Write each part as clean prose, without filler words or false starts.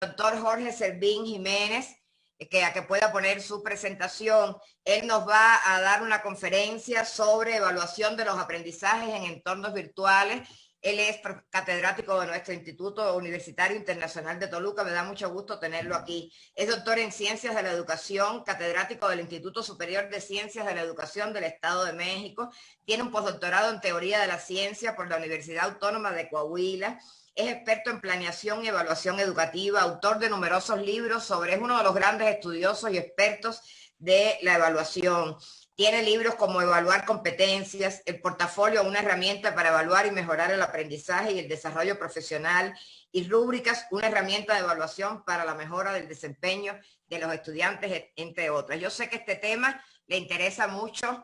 doctor Jorge Servín Jiménez, a que pueda poner su presentación. Él nos va a dar una conferencia sobre evaluación de los aprendizajes en entornos virtuales. Él es catedrático de nuestro Instituto Universitario Internacional de Toluca. Me da mucho gusto tenerlo aquí. Es doctor en Ciencias de la Educación, catedrático del Instituto Superior de Ciencias de la Educación del Estado de México. Tiene un postdoctorado en Teoría de la Ciencia por la Universidad Autónoma de Coahuila. Es experto en planeación y evaluación educativa, autor de numerosos libros es uno de los grandes estudiosos y expertos de la evaluación. Tiene libros como Evaluar competencias, El portafolio, una herramienta para evaluar y mejorar el aprendizaje y el desarrollo profesional, y Rúbricas, una herramienta de evaluación para la mejora del desempeño de los estudiantes, entre otras. Yo sé que este tema le interesa mucho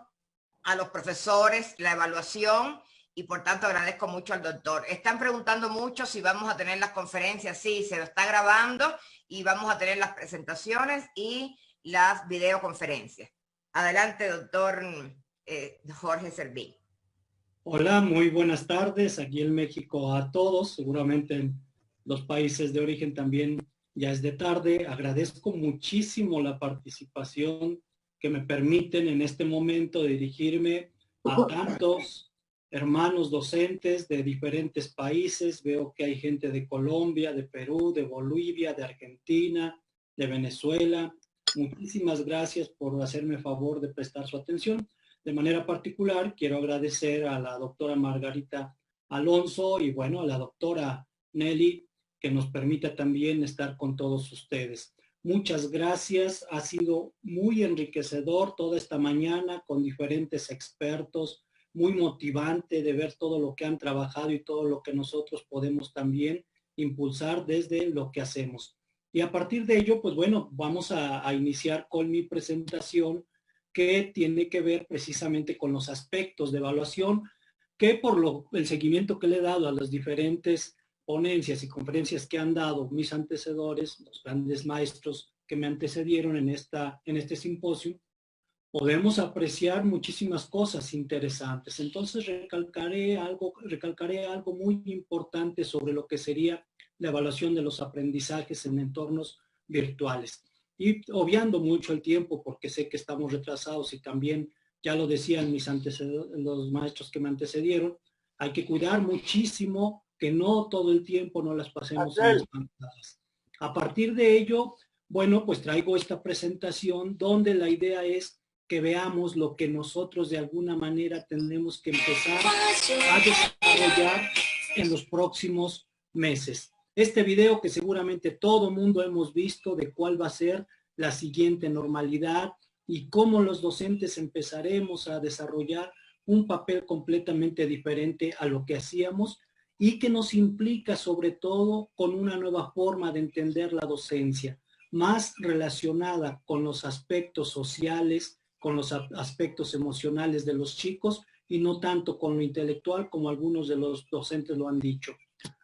a los profesores, la evaluación, y por tanto agradezco mucho al doctor. Están preguntando mucho si vamos a tener las conferencias. Sí, se lo está grabando y vamos a tener las presentaciones y las videoconferencias. Adelante, doctor Jorge Servín. Hola, muy buenas tardes. Aquí en México a todos, seguramente en los países de origen también ya es de tarde. Agradezco muchísimo la participación que me permiten en este momento de dirigirme a tantos hermanos docentes de diferentes países. Veo que hay gente de Colombia, de Perú, de Bolivia, de Argentina, de Venezuela. Muchísimas gracias por hacerme favor de prestar su atención. De manera particular, quiero agradecer a la doctora Margarita Alonso y bueno, a la doctora Nelly, que nos permita también estar con todos ustedes. Muchas gracias, ha sido muy enriquecedor toda esta mañana con diferentes expertos, muy motivante de ver todo lo que han trabajado y todo lo que nosotros podemos también impulsar desde lo que hacemos. Y a partir de ello, pues bueno, vamos a iniciar con mi presentación, que tiene que ver precisamente con los aspectos de evaluación, que por el seguimiento que le he dado a las diferentes ponencias y conferencias que han dado mis antecedores, los grandes maestros que me antecedieron en este simposio, podemos apreciar muchísimas cosas interesantes. Entonces recalcaré algo muy importante sobre lo que sería la evaluación de los aprendizajes en entornos virtuales. Y obviando mucho el tiempo, porque sé que estamos retrasados y también ya lo decían los maestros que me antecedieron, hay que cuidar muchísimo que no todo el tiempo no las pasemos en las pantallas. A partir de ello, bueno, pues traigo esta presentación donde la idea es que veamos lo que nosotros de alguna manera tenemos que empezar a desarrollar en los próximos meses. Este video que seguramente todo mundo hemos visto de cuál va a ser la siguiente normalidad y cómo los docentes empezaremos a desarrollar un papel completamente diferente a lo que hacíamos y que nos implica sobre todo con una nueva forma de entender la docencia, más relacionada con los aspectos sociales, con los aspectos emocionales de los chicos y no tanto con lo intelectual como algunos de los docentes lo han dicho.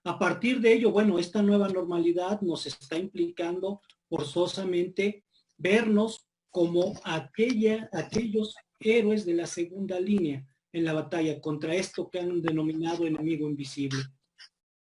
A partir de ello, bueno, esta nueva normalidad nos está implicando forzosamente vernos como aquellos héroes de la segunda línea en la batalla contra esto que han denominado enemigo invisible.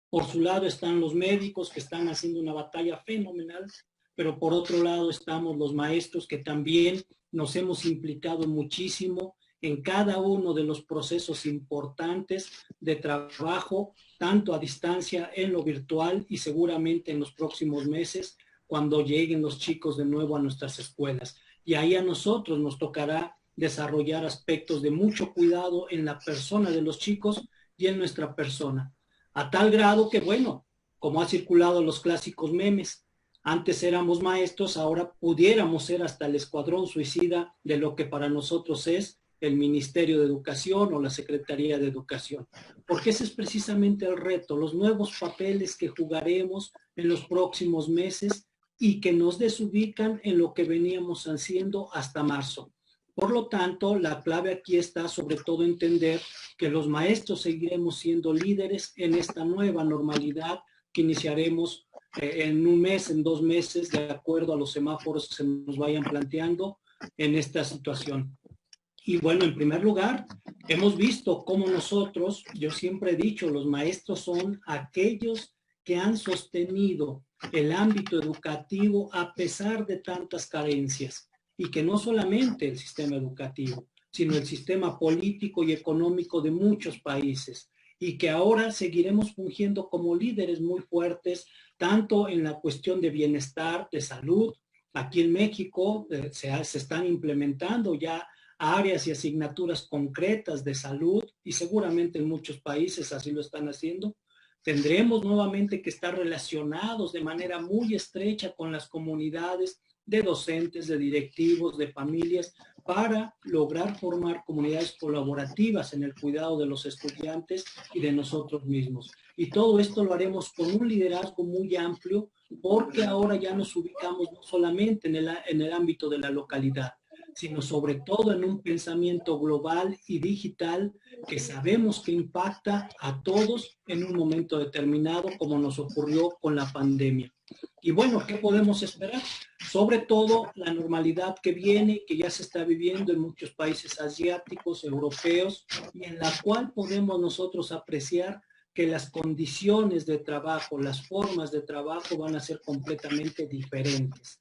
Por su lado están los médicos que están haciendo una batalla fenomenal, pero por otro lado estamos los maestros que también nos hemos implicado muchísimo en cada uno de los procesos importantes de trabajo, tanto a distancia, en lo virtual y seguramente en los próximos meses, cuando lleguen los chicos de nuevo a nuestras escuelas. Y ahí a nosotros nos tocará desarrollar aspectos de mucho cuidado en la persona de los chicos y en nuestra persona. A tal grado que, bueno, como ha circulado los clásicos memes, antes éramos maestros, ahora pudiéramos ser hasta el escuadrón suicida de lo que para nosotros es el Ministerio de Educación o la Secretaría de Educación. Porque ese es precisamente el reto, los nuevos papeles que jugaremos en los próximos meses y que nos desubican en lo que veníamos haciendo hasta marzo. Por lo tanto, la clave aquí está sobre todo entender que los maestros seguiremos siendo líderes en esta nueva normalidad que iniciaremos en un mes, en 2 meses, de acuerdo a los semáforos que se nos vayan planteando en esta situación. Y bueno, en primer lugar, hemos visto cómo nosotros, yo siempre he dicho, los maestros son aquellos que han sostenido el ámbito educativo a pesar de tantas carencias, y que no solamente el sistema educativo, sino el sistema político y económico de muchos países, y que ahora seguiremos fungiendo como líderes muy fuertes, tanto en la cuestión de bienestar, de salud. Aquí en México se están implementando ya áreas y asignaturas concretas de salud, y seguramente en muchos países así lo están haciendo. Tendremos nuevamente que estar relacionados de manera muy estrecha con las comunidades de docentes, de directivos, de familias, para lograr formar comunidades colaborativas en el cuidado de los estudiantes y de nosotros mismos. Y todo esto lo haremos con un liderazgo muy amplio, porque ahora ya nos ubicamos no solamente en el ámbito de la localidad, sino sobre todo en un pensamiento global y digital que sabemos que impacta a todos en un momento determinado, como nos ocurrió con la pandemia. Y bueno, ¿qué podemos esperar? Sobre todo la normalidad que viene, que ya se está viviendo en muchos países asiáticos, europeos, y en la cual podemos nosotros apreciar que las condiciones de trabajo, las formas de trabajo van a ser completamente diferentes.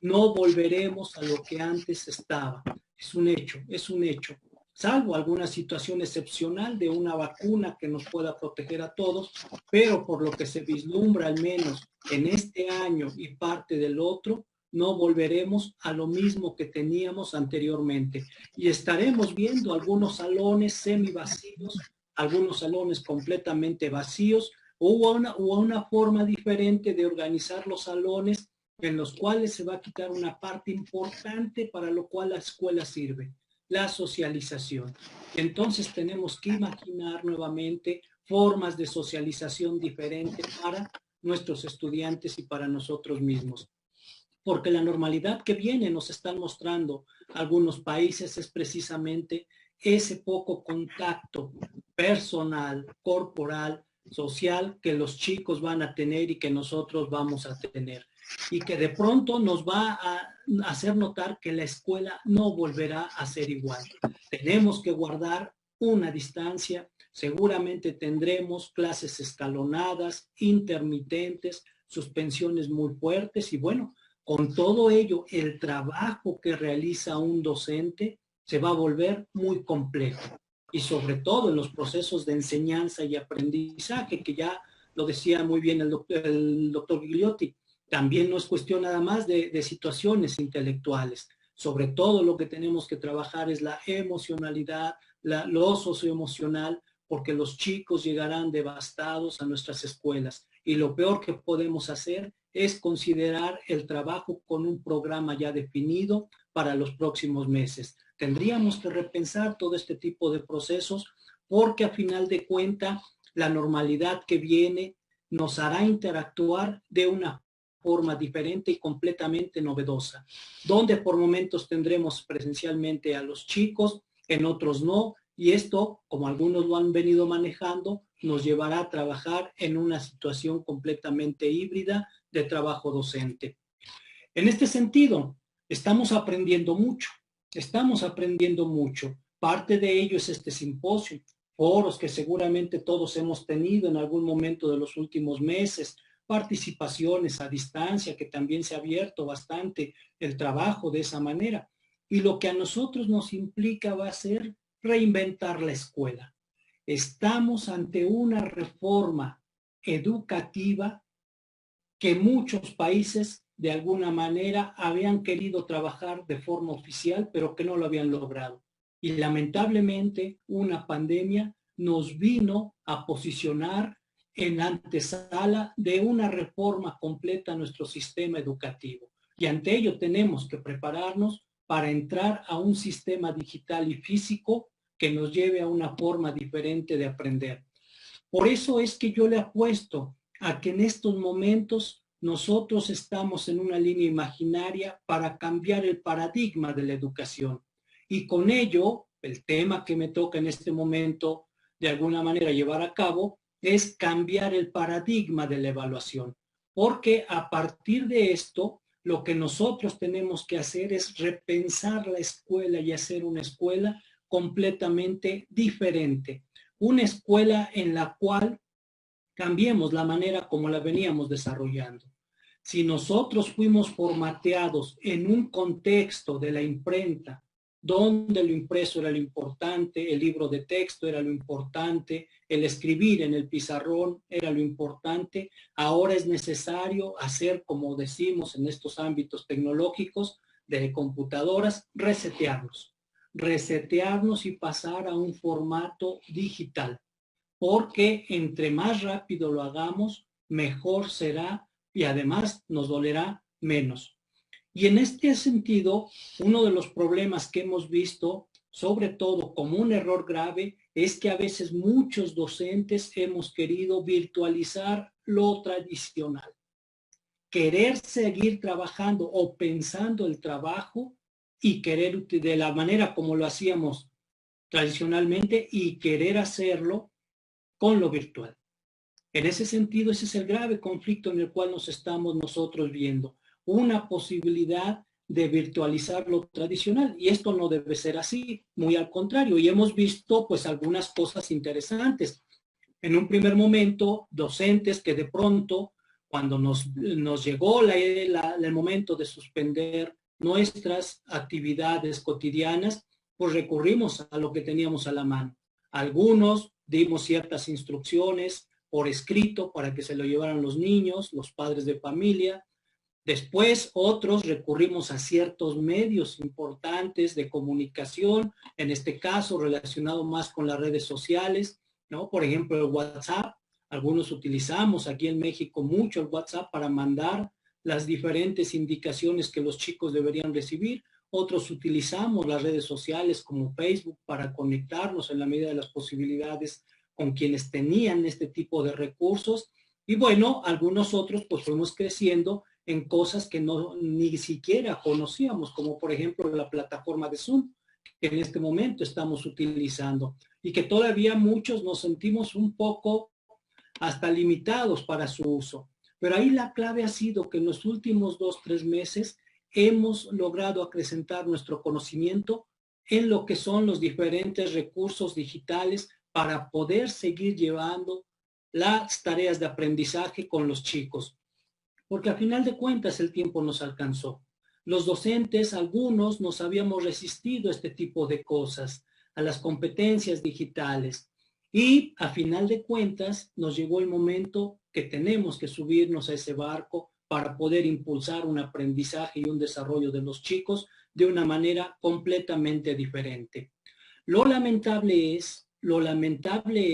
No volveremos a lo que antes estaba. Es un hecho, es un hecho. Salvo alguna situación excepcional de una vacuna que nos pueda proteger a todos, pero por lo que se vislumbra al menos en este año y parte del otro, no volveremos a lo mismo que teníamos anteriormente. Y estaremos viendo algunos salones semivacíos, algunos salones completamente vacíos, o una forma diferente de organizar los salones en los cuales se va a quitar una parte importante para lo cual la escuela sirve, la socialización. Entonces tenemos que imaginar nuevamente formas de socialización diferentes para nuestros estudiantes y para nosotros mismos. Porque la normalidad que viene, nos están mostrando algunos países, es precisamente ese poco contacto personal, corporal, social que los chicos van a tener y que nosotros vamos a tener. Y que de pronto nos va a hacer notar que la escuela no volverá a ser igual. Tenemos que guardar una distancia, seguramente tendremos clases escalonadas, intermitentes, suspensiones muy fuertes, y bueno, con todo ello, el trabajo que realiza un docente se va a volver muy complejo, y sobre todo en los procesos de enseñanza y aprendizaje, que ya lo decía muy bien el doctor Gigliotti. También no es cuestión nada más de situaciones intelectuales. Sobre todo lo que tenemos que trabajar es la emocionalidad, lo socioemocional, porque los chicos llegarán devastados a nuestras escuelas. Y lo peor que podemos hacer es considerar el trabajo con un programa ya definido para los próximos meses. Tendríamos que repensar todo este tipo de procesos, porque a final de cuentas la normalidad que viene nos hará interactuar de una forma diferente y completamente novedosa, donde por momentos tendremos presencialmente a los chicos, en otros no, y esto, como algunos lo han venido manejando, nos llevará a trabajar en una situación completamente híbrida de trabajo docente. En este sentido, estamos aprendiendo mucho, estamos aprendiendo mucho. Parte de ello es este simposio, foros que seguramente todos hemos tenido en algún momento de los últimos meses, participaciones a distancia, que también se ha abierto bastante el trabajo de esa manera. Y lo que a nosotros nos implica va a ser reinventar la escuela. Estamos ante una reforma educativa que muchos países de alguna manera habían querido trabajar de forma oficial, pero que no lo habían logrado. Y lamentablemente una pandemia nos vino a posicionar en antesala de una reforma completa a nuestro sistema educativo. Y ante ello tenemos que prepararnos para entrar a un sistema digital y físico que nos lleve a una forma diferente de aprender. Por eso es que yo le apuesto a que en estos momentos nosotros estamos en una línea imaginaria para cambiar el paradigma de la educación. Y con ello, el tema que me toca en este momento de alguna manera llevar a cabo es cambiar el paradigma de la evaluación. Porque a partir de esto, lo que nosotros tenemos que hacer es repensar la escuela y hacer una escuela completamente diferente. Una escuela en la cual cambiemos la manera como la veníamos desarrollando. Si nosotros fuimos formateados en un contexto de la imprenta, donde lo impreso era lo importante, el libro de texto era lo importante, el escribir en el pizarrón era lo importante, ahora es necesario hacer, como decimos en estos ámbitos tecnológicos de computadoras, resetearnos y pasar a un formato digital, porque entre más rápido lo hagamos, mejor será y además nos dolerá menos. Y en este sentido, uno de los problemas que hemos visto, sobre todo como un error grave, es que a veces muchos docentes hemos querido virtualizar lo tradicional. Querer seguir trabajando o pensando el trabajo y querer de la manera como lo hacíamos tradicionalmente y querer hacerlo con lo virtual. En ese sentido, ese es el grave conflicto en el cual nos estamos nosotros viendo. Una posibilidad de virtualizar lo tradicional, y esto no debe ser así, muy al contrario, y hemos visto pues algunas cosas interesantes. En un primer momento, docentes que de pronto, cuando nos llegó el momento de suspender nuestras actividades cotidianas, pues recurrimos a lo que teníamos a la mano. Algunos dimos ciertas instrucciones por escrito para que se lo llevaran los niños, los padres de familia. Después otros recurrimos a ciertos medios importantes de comunicación, en este caso relacionado más con las redes sociales, ¿no? Por ejemplo, el WhatsApp. Algunos utilizamos aquí en México mucho el WhatsApp para mandar las diferentes indicaciones que los chicos deberían recibir. Otros utilizamos las redes sociales como Facebook para conectarnos en la medida de las posibilidades con quienes tenían este tipo de recursos. Y bueno, algunos otros pues fuimos creciendo en cosas que ni siquiera conocíamos, como por ejemplo la plataforma de Zoom, que en este momento estamos utilizando y que todavía muchos nos sentimos un poco hasta limitados para su uso. Pero ahí la clave ha sido que en los últimos 2-3 meses hemos logrado acrecentar nuestro conocimiento en lo que son los diferentes recursos digitales para poder seguir llevando las tareas de aprendizaje con los chicos. Porque a final de cuentas el tiempo nos alcanzó. Los docentes, algunos, nos habíamos resistido a este tipo de cosas, a las competencias digitales. Y a final de cuentas nos llegó el momento que tenemos que subirnos a ese barco para poder impulsar un aprendizaje y un desarrollo de los chicos de una manera completamente diferente. Lo lamentable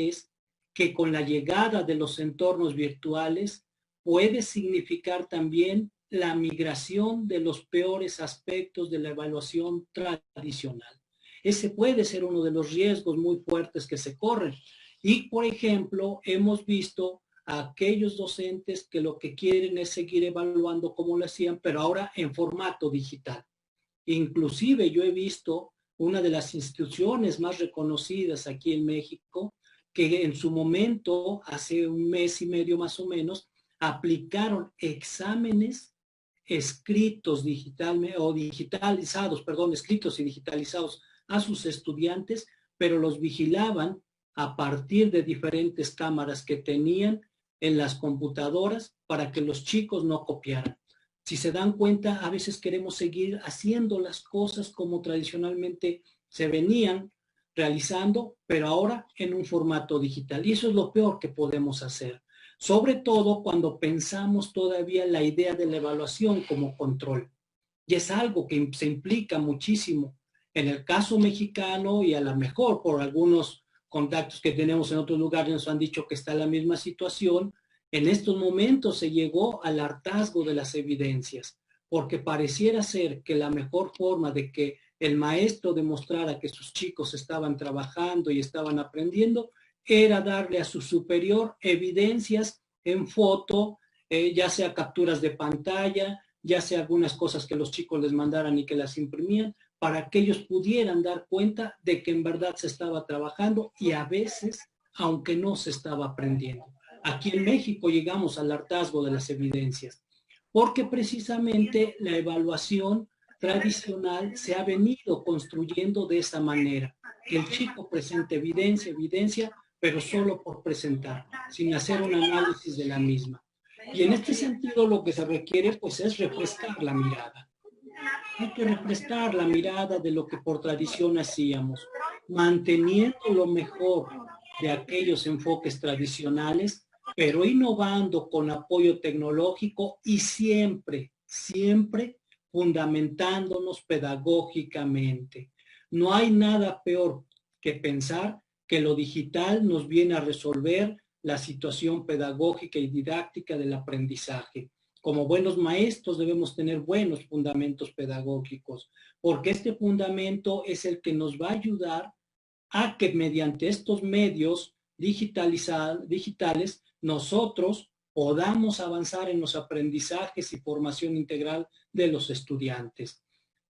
es que con la llegada de los entornos virtuales puede significar también la migración de los peores aspectos de la evaluación tradicional. Ese puede ser uno de los riesgos muy fuertes que se corren. Y, por ejemplo, hemos visto a aquellos docentes que lo que quieren es seguir evaluando como lo hacían, pero ahora en formato digital. Inclusive yo he visto una de las instituciones más reconocidas aquí en México, que en su momento, hace un mes y medio más o menos, aplicaron exámenes escritos escritos y digitalizados a sus estudiantes, pero los vigilaban a partir de diferentes cámaras que tenían en las computadoras para que los chicos no copiaran. Si se dan cuenta, a veces queremos seguir haciendo las cosas como tradicionalmente se venían realizando, pero ahora en un formato digital. Y eso es lo peor que podemos hacer. Sobre todo cuando pensamos todavía la idea de la evaluación como control. Y es algo que se implica muchísimo. En el caso mexicano, y a lo mejor por algunos contactos que tenemos en otros lugares nos han dicho que está la misma situación, en estos momentos se llegó al hartazgo de las evidencias, porque pareciera ser que la mejor forma de que el maestro demostrara que sus chicos estaban trabajando y estaban aprendiendo era darle a su superior evidencias en foto, ya sea capturas de pantalla, ya sea algunas cosas que los chicos les mandaran y que las imprimían, para que ellos pudieran dar cuenta de que en verdad se estaba trabajando y a veces, aunque no se estaba aprendiendo. Aquí en México llegamos al hartazgo de las evidencias, porque precisamente la evaluación tradicional se ha venido construyendo de esa manera, que el chico presente evidencia, pero solo por presentar, sin hacer un análisis de la misma. Y en este sentido lo que se requiere pues es refrescar la mirada. Hay que refrescar la mirada de lo que por tradición hacíamos, manteniendo lo mejor de aquellos enfoques tradicionales, pero innovando con apoyo tecnológico y siempre, siempre fundamentándonos pedagógicamente. No hay nada peor que pensar que lo digital nos viene a resolver la situación pedagógica y didáctica del aprendizaje. Como buenos maestros debemos tener buenos fundamentos pedagógicos, porque este fundamento es el que nos va a ayudar a que mediante estos medios digitales nosotros podamos avanzar en los aprendizajes y formación integral de los estudiantes.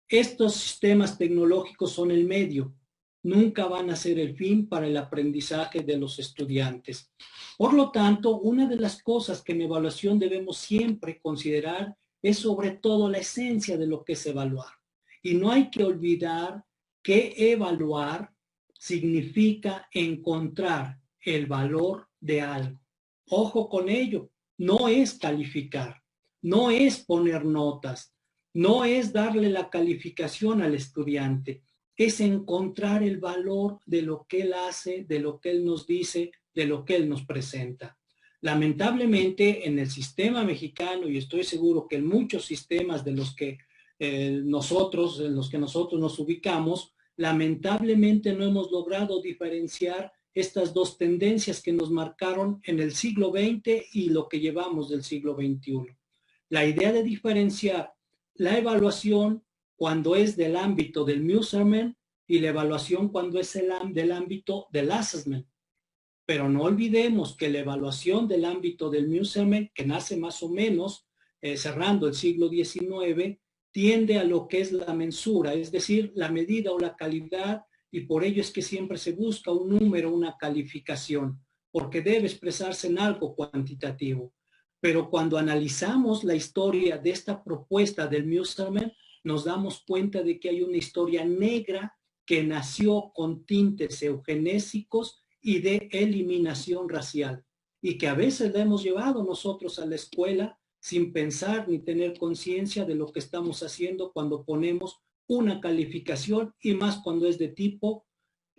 Estos sistemas tecnológicos son el medio, nunca van a ser el fin para el aprendizaje de los estudiantes. Por lo tanto, una de las cosas que en evaluación debemos siempre considerar es sobre todo la esencia de lo que es evaluar. Y no hay que olvidar que evaluar significa encontrar el valor de algo. Ojo con ello, no es calificar, no es poner notas, no es darle la calificación al estudiante, es encontrar el valor de lo que él hace, de lo que él nos dice, de lo que él nos presenta. Lamentablemente en el sistema mexicano, y estoy seguro que en muchos sistemas de los que en los que nosotros nos ubicamos, lamentablemente no hemos logrado diferenciar estas dos tendencias que nos marcaron en el siglo XX y lo que llevamos del siglo XXI. La idea de diferenciar la evaluación cuando es del ámbito del measurement y la evaluación cuando es del ámbito del assessment. Pero no olvidemos que la evaluación del ámbito del measurement, que nace más o menos cerrando el siglo XIX, tiende a lo que es la mensura, es decir, la medida o la calidad, y por ello es que siempre se busca un número, una calificación, porque debe expresarse en algo cuantitativo. Pero cuando analizamos la historia de esta propuesta del measurement, nos damos cuenta de que hay una historia negra que nació con tintes eugenésicos y de eliminación racial, y que a veces la hemos llevado nosotros a la escuela sin pensar ni tener conciencia de lo que estamos haciendo cuando ponemos una calificación, y más cuando es de tipo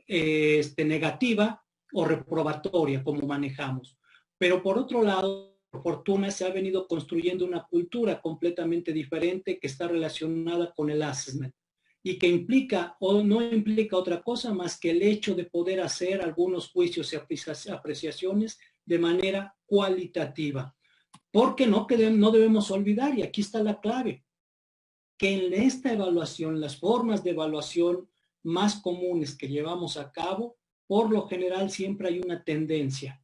negativa o reprobatoria, como manejamos. Pero por otro lado, por fortuna, se ha venido construyendo una cultura completamente diferente que está relacionada con el assessment y que implica o no implica otra cosa más que el hecho de poder hacer algunos juicios y apreciaciones de manera cualitativa. Porque no debemos olvidar, y aquí está la clave, que en esta evaluación, las formas de evaluación más comunes que llevamos a cabo, por lo general siempre hay una tendencia.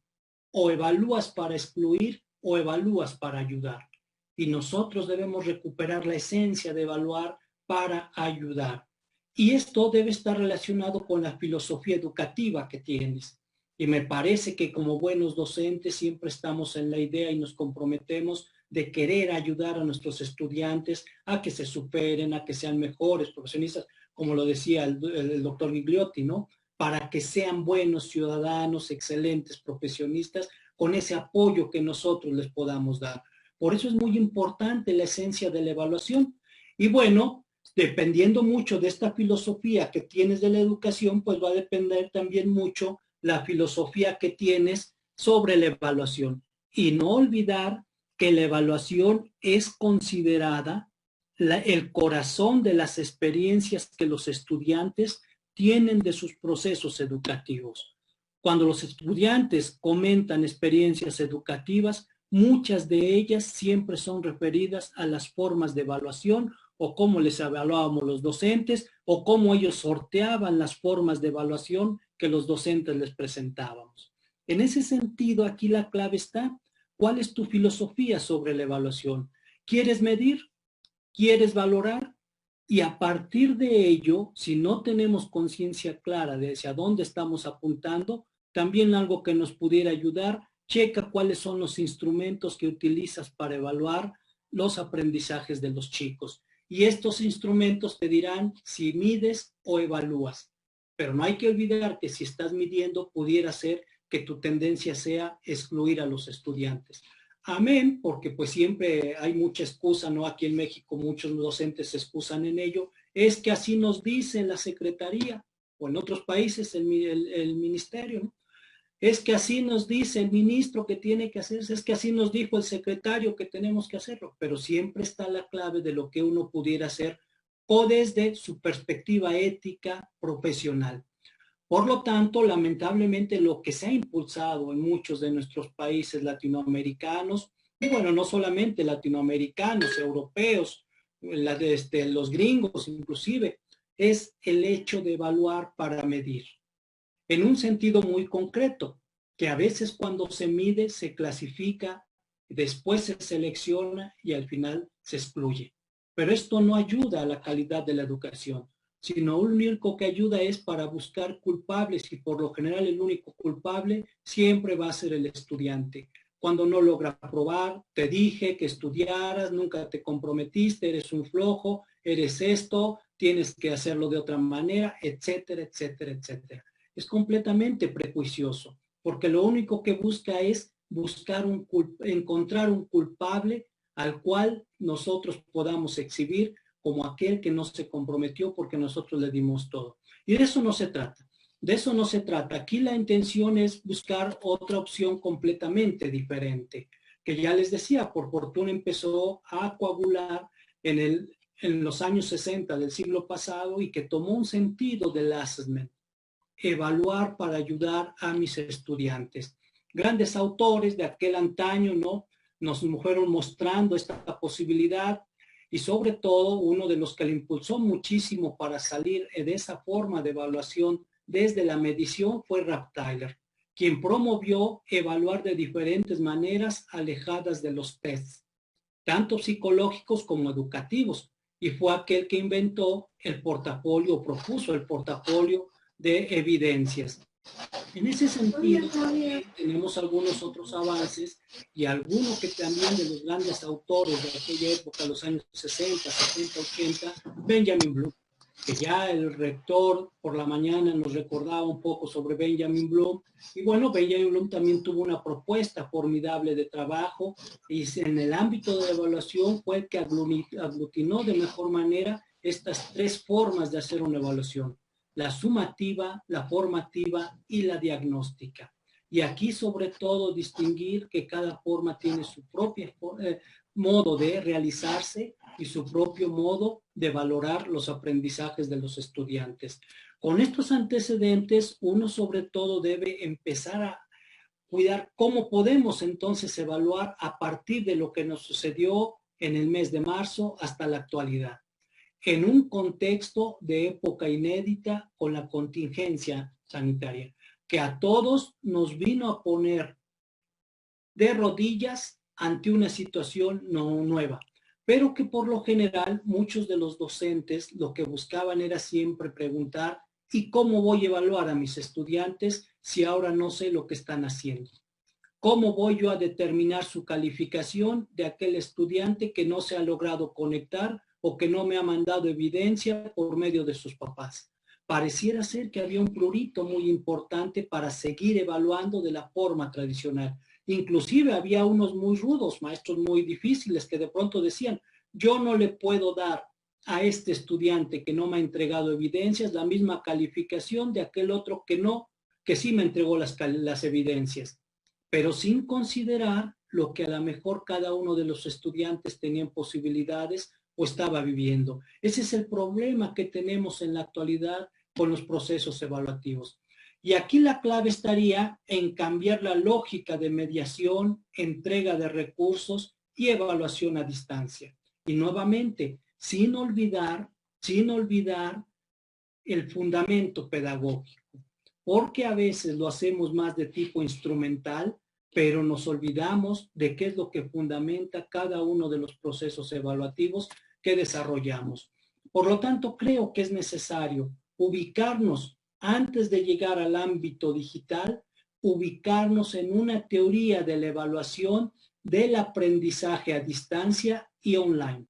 O evalúas para excluir o evalúas para ayudar. Y nosotros debemos recuperar la esencia de evaluar para ayudar. Y esto debe estar relacionado con la filosofía educativa que tienes. Y me parece que como buenos docentes siempre estamos en la idea y nos comprometemos de querer ayudar a nuestros estudiantes a que se superen, a que sean mejores profesionistas, como lo decía el doctor Gigliotti, ¿no? Para que sean buenos ciudadanos, excelentes profesionistas, con ese apoyo que nosotros les podamos dar. Por eso es muy importante la esencia de la evaluación. Y bueno, dependiendo mucho de esta filosofía que tienes de la educación, pues va a depender también mucho la filosofía que tienes sobre la evaluación. Y no olvidar que la evaluación es considerada el corazón de las experiencias que los estudiantes tienen de sus procesos educativos. Cuando los estudiantes comentan experiencias educativas, muchas de ellas siempre son referidas a las formas de evaluación o cómo les evaluábamos los docentes o cómo ellos sorteaban las formas de evaluación que los docentes les presentábamos. En ese sentido, aquí la clave está. ¿Cuál es tu filosofía sobre la evaluación? ¿Quieres medir? ¿Quieres valorar? Y a partir de ello, si no tenemos conciencia clara de hacia dónde estamos apuntando, también algo que nos pudiera ayudar, checa cuáles son los instrumentos que utilizas para evaluar los aprendizajes de los chicos. Y estos instrumentos te dirán si mides o evalúas. Pero no hay que olvidar que si estás midiendo, pudiera ser que tu tendencia sea excluir a los estudiantes. amén, porque pues siempre hay mucha excusa, ¿no? Aquí en México muchos docentes se excusan en ello, es que así nos dice la Secretaría, o en otros países el ministerio, ¿no? Es que así nos dice el ministro que tiene que hacerse, es que así nos dijo el secretario que tenemos que hacerlo, pero siempre está la clave de lo que uno pudiera hacer o desde su perspectiva ética profesional. Por lo tanto, lamentablemente lo que se ha impulsado en muchos de nuestros países latinoamericanos, y bueno, no solamente latinoamericanos, europeos, los gringos inclusive, es el hecho de evaluar para medir en un sentido muy concreto, que a veces cuando se mide, se clasifica, después se selecciona y al final se excluye. Pero esto no ayuda a la calidad de la educación, sino lo único que ayuda es para buscar culpables y por lo general el único culpable siempre va a ser el estudiante. Cuando no logra aprobar, te dije que estudiaras, nunca te comprometiste, eres un flojo, eres esto, tienes que hacerlo de otra manera, etcétera, etcétera, etcétera. Es completamente prejuicioso, porque lo único que busca es encontrar un culpable al cual nosotros podamos exhibir como aquel que no se comprometió porque nosotros le dimos todo. Y de eso no se trata. De eso no se trata. Aquí la intención es buscar otra opción completamente diferente, que ya les decía, por fortuna empezó a coagular en los años 60 del siglo pasado y que tomó un sentido del assessment, evaluar para ayudar a mis estudiantes. Grandes autores de aquel antaño, ¿no? Nos fueron mostrando esta posibilidad y sobre todo uno de los que le impulsó muchísimo para salir de esa forma de evaluación desde la medición fue Ralph Tyler, quien promovió evaluar de diferentes maneras alejadas de los tests, tanto psicológicos como educativos, y fue aquel que inventó el portafolio, propuso el portafolio de evidencias. En ese sentido, tenemos algunos otros avances y algunos que también de los grandes autores de aquella época, los años 60, 70, 80, Benjamin Bloom, que ya el rector por la mañana nos recordaba un poco sobre Benjamin Bloom. Y bueno, Benjamin Bloom también tuvo una propuesta formidable de trabajo y en el ámbito de evaluación fue el que aglutinó de mejor manera estas tres formas de hacer una evaluación: la sumativa, la formativa y la diagnóstica. Y aquí sobre todo distinguir que cada forma tiene su propio modo de realizarse y su propio modo de valorar los aprendizajes de los estudiantes. Con estos antecedentes, uno sobre todo debe empezar a cuidar cómo podemos entonces evaluar a partir de lo que nos sucedió en el mes de marzo hasta la actualidad, en un contexto de época inédita con la contingencia sanitaria, que a todos nos vino a poner de rodillas ante una situación no nueva, pero que por lo general muchos de los docentes lo que buscaban era siempre preguntar: ¿y cómo voy a evaluar a mis estudiantes si ahora no sé lo que están haciendo? ¿Cómo voy yo a determinar su calificación de aquel estudiante que no se ha logrado conectar o que no me ha mandado evidencia por medio de sus papás? Pareciera ser que había un prurito muy importante para seguir evaluando de la forma tradicional. Inclusive había unos muy rudos, maestros muy difíciles, que de pronto decían: yo no le puedo dar a este estudiante que no me ha entregado evidencias la misma calificación de aquel otro que sí me entregó las evidencias, pero sin considerar lo que a lo mejor cada uno de los estudiantes tenían posibilidades o estaba viviendo. Ese es el problema que tenemos en la actualidad con los procesos evaluativos. Y aquí la clave estaría en cambiar la lógica de mediación, entrega de recursos y evaluación a distancia. Y nuevamente, sin olvidar el fundamento pedagógico, porque a veces lo hacemos más de tipo instrumental, pero nos olvidamos de qué es lo que fundamenta cada uno de los procesos evaluativos que desarrollamos. Por lo tanto, creo que es necesario ubicarnos, antes de llegar al ámbito digital, ubicarnos en una teoría de la evaluación del aprendizaje a distancia y online.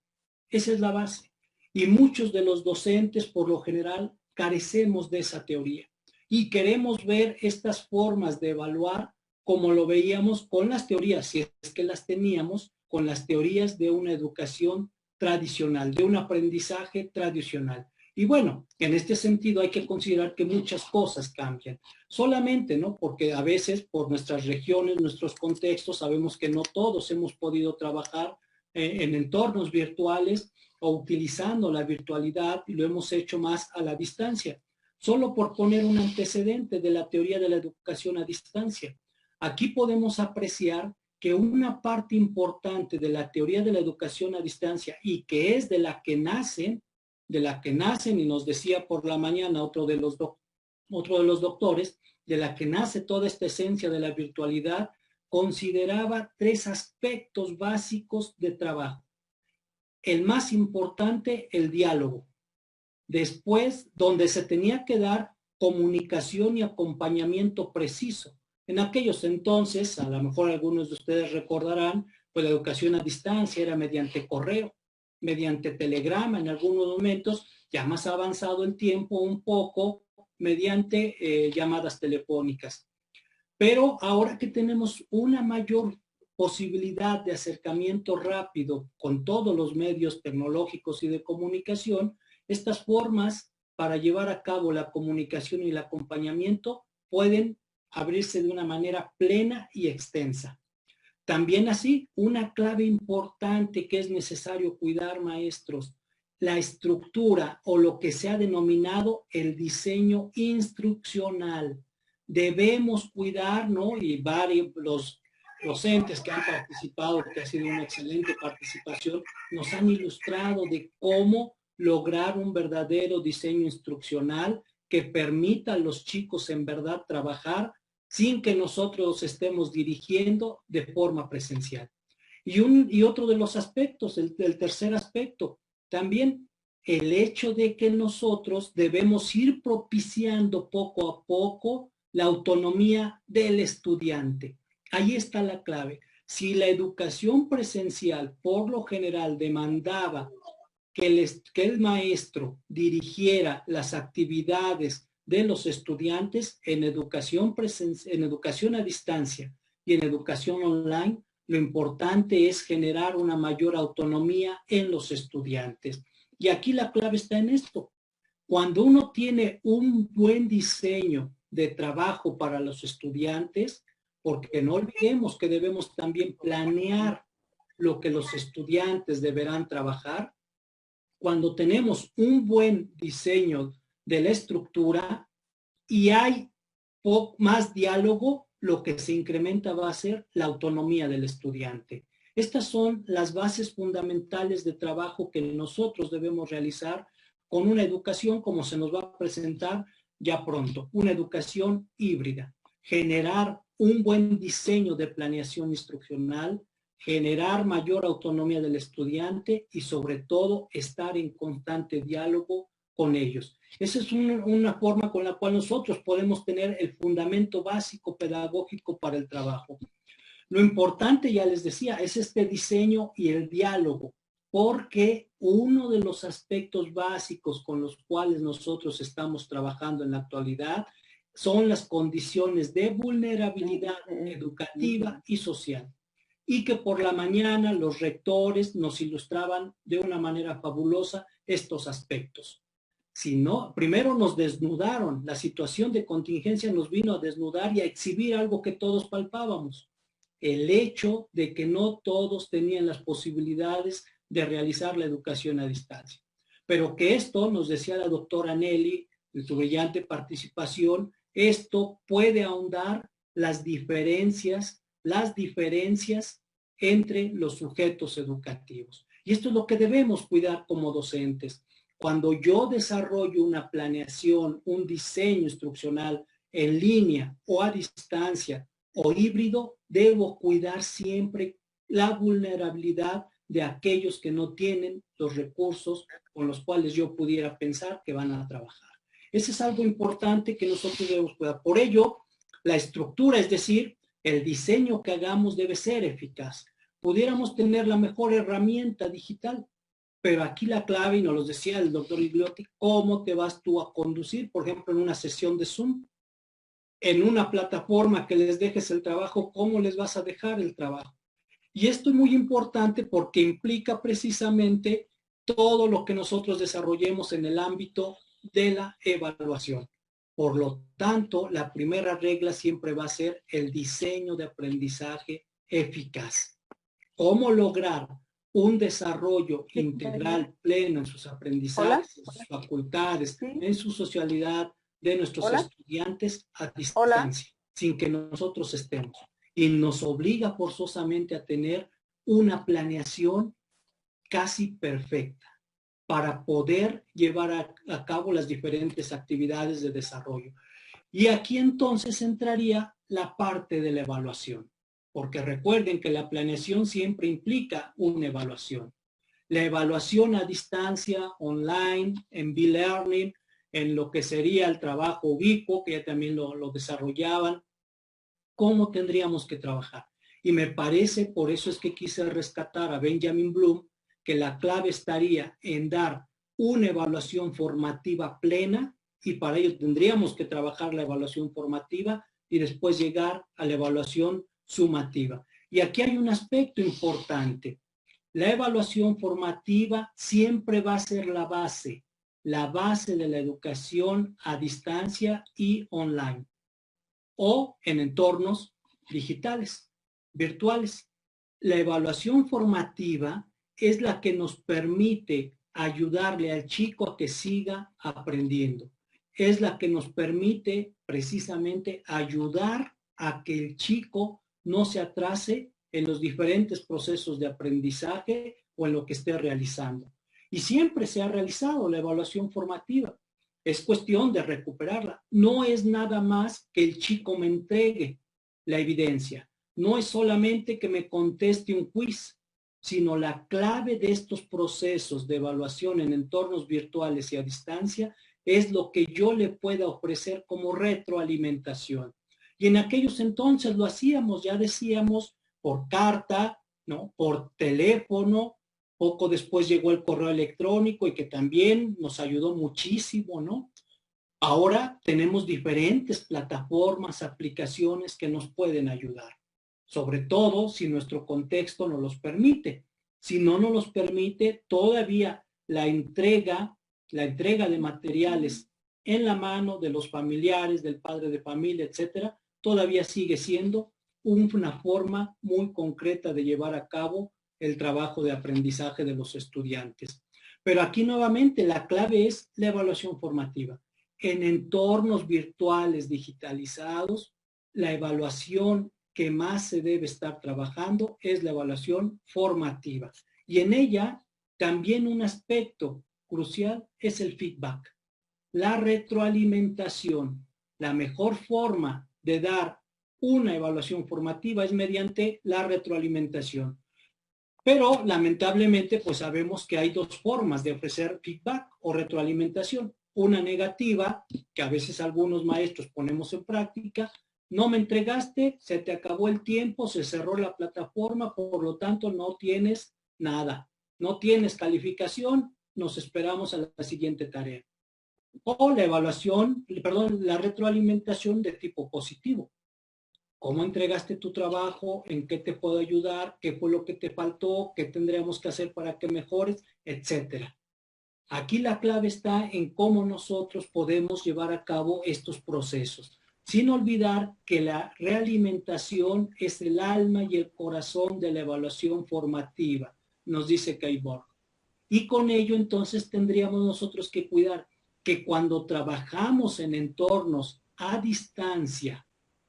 Esa es la base. Y muchos de los docentes, por lo general, carecemos de esa teoría y queremos ver estas formas de evaluar como lo veíamos con las teorías, si es que las teníamos, con las teorías de una educación tradicional, de un aprendizaje tradicional. Y bueno, en este sentido hay que considerar que muchas cosas cambian. Solamente, ¿no? Porque a veces por nuestras regiones, nuestros contextos, sabemos que no todos hemos podido trabajar en entornos virtuales o utilizando la virtualidad y lo hemos hecho más a la distancia. Solo por poner un antecedente de la teoría de la educación a distancia. Aquí podemos apreciar que una parte importante de la teoría de la educación a distancia y que es de la que nacen, y nos decía por la mañana otro de los doctores, de la que nace toda esta esencia de la virtualidad, consideraba 3 aspectos básicos de trabajo. El más importante, el diálogo. Después, donde se tenía que dar comunicación y acompañamiento preciso. En aquellos entonces, a lo mejor algunos de ustedes recordarán, pues la educación a distancia era mediante correo, mediante telegrama en algunos momentos, ya más avanzado el tiempo un poco, mediante llamadas telefónicas. Pero ahora que tenemos una mayor posibilidad de acercamiento rápido con todos los medios tecnológicos y de comunicación, estas formas para llevar a cabo la comunicación y el acompañamiento pueden abrirse de una manera plena y extensa. También así, una clave importante que es necesario cuidar, maestros, la estructura o lo que se ha denominado el diseño instruccional. Debemos cuidar, ¿no? Y varios, los docentes que han participado, que ha sido una excelente participación, nos han ilustrado de cómo lograr un verdadero diseño instruccional que permita a los chicos en verdad trabajar sin que nosotros estemos dirigiendo de forma presencial. Y otro de los aspectos, el tercer aspecto, también el hecho de que nosotros debemos ir propiciando poco a poco la autonomía del estudiante. Ahí está la clave. Si la educación presencial por lo general demandaba que el maestro dirigiera las actividades de los estudiantes en educación a distancia y en educación online, lo importante es generar una mayor autonomía en los estudiantes. Y aquí la clave está en esto. Cuando uno tiene un buen diseño de trabajo para los estudiantes, porque no olvidemos que debemos también planear lo que los estudiantes deberán trabajar, cuando tenemos un buen diseño de la estructura y hay más diálogo, lo que se incrementa va a ser la autonomía del estudiante. Estas son las bases fundamentales de trabajo que nosotros debemos realizar con una educación como se nos va a presentar ya pronto, una educación híbrida. Generar un buen diseño de planeación instruccional, generar mayor autonomía del estudiante y sobre todo estar en constante diálogo con ellos. Esa es una forma con la cual nosotros podemos tener el fundamento básico pedagógico para el trabajo. Lo importante, ya les decía, es este diseño y el diálogo, porque uno de los aspectos básicos con los cuales nosotros estamos trabajando en la actualidad son las condiciones de vulnerabilidad educativa y social. Y que por la mañana los rectores nos ilustraban de una manera fabulosa estos aspectos. Si no, primero nos desnudaron, la situación de contingencia nos vino a desnudar y a exhibir algo que todos palpábamos. El hecho de que no todos tenían las posibilidades de realizar la educación a distancia. Pero que esto, nos decía la doctora Nelly, en su brillante participación, esto puede ahondar las diferencias entre los sujetos educativos. Y esto es lo que debemos cuidar como docentes. Cuando yo desarrollo una planeación, un diseño instruccional en línea o a distancia o híbrido, debo cuidar siempre la vulnerabilidad de aquellos que no tienen los recursos con los cuales yo pudiera pensar que van a trabajar. Eso es algo importante que nosotros debemos cuidar. Por ello, la estructura, es decir, el diseño que hagamos debe ser eficaz. Pudiéramos tener la mejor herramienta digital, pero aquí la clave, y nos lo decía el doctor Igliotti, ¿cómo te vas tú a conducir, por ejemplo, en una sesión de Zoom? en una plataforma que les dejes el trabajo, ¿cómo les vas a dejar el trabajo? Y esto es muy importante porque implica precisamente todo lo que nosotros desarrollemos en el ámbito de la evaluación. Por lo tanto, la primera regla siempre va a ser el diseño de aprendizaje eficaz. ¿Cómo lograr un desarrollo integral pleno en sus aprendizajes, en sus facultades, en su socialidad de nuestros estudiantes a distancia, sin que nosotros estemos? Y nos obliga forzosamente a tener una planeación casi perfecta para poder llevar a cabo las diferentes actividades de desarrollo. Y aquí entonces entraría la parte de la evaluación, porque recuerden que la planeación siempre implica una evaluación. La evaluación a distancia, online, en B-Learning, en lo que sería el trabajo ubicuo, que ya también lo desarrollaban, ¿cómo tendríamos que trabajar? Y me parece, por eso es que quise rescatar a Benjamin Bloom, que la clave estaría en dar una evaluación formativa plena, y para ello tendríamos que trabajar la evaluación formativa y después llegar a la evaluación sumativa. Y aquí hay un aspecto importante. La evaluación formativa siempre va a ser la base de la educación a distancia y online, o en entornos digitales, virtuales. La evaluación formativa es la que nos permite ayudarle al chico a que siga aprendiendo. Es la que nos permite precisamente ayudar a que el chico no se atrase en los diferentes procesos de aprendizaje o en lo que esté realizando. Y siempre se ha realizado la evaluación formativa. Es cuestión de recuperarla. No es nada más que el chico me entregue la evidencia. No es solamente que me conteste un quiz, sino la clave de estos procesos de evaluación en entornos virtuales y a distancia es lo que yo le pueda ofrecer como retroalimentación. Y en aquellos entonces lo hacíamos, ya decíamos, por carta, ¿no? Por teléfono. Poco después llegó el correo electrónico y que también nos ayudó muchísimo, ¿no? Ahora tenemos diferentes plataformas, aplicaciones que nos pueden ayudar, sobre todo si nuestro contexto nos los permite. Si no nos los permite, todavía la entrega de materiales en la mano de los familiares, del padre de familia, etcétera, todavía sigue siendo una forma muy concreta de llevar a cabo el trabajo de aprendizaje de los estudiantes. Pero aquí nuevamente la clave es la evaluación formativa. En entornos virtuales digitalizados, la evaluación que más se debe estar trabajando es la evaluación formativa. Y en ella también un aspecto crucial es el feedback, la retroalimentación. La mejor forma de dar una evaluación formativa es mediante la retroalimentación. Pero lamentablemente pues sabemos que hay dos formas de ofrecer feedback o retroalimentación. Una negativa, que a veces algunos maestros ponemos en práctica: no me entregaste, se te acabó el tiempo, se cerró la plataforma, por lo tanto no tienes nada, no tienes calificación, nos esperamos a la siguiente tarea. O la evaluación, perdón, la retroalimentación de tipo positivo. ¿Cómo entregaste tu trabajo? ¿En qué te puedo ayudar? ¿Qué fue lo que te faltó? ¿Qué tendríamos que hacer para que mejores? Etcétera. Aquí la clave está en cómo nosotros podemos llevar a cabo estos procesos, sin olvidar que la realimentación es el alma y el corazón de la evaluación formativa, nos dice Kayborg. Y con ello entonces tendríamos nosotros que cuidar que cuando trabajamos en entornos a distancia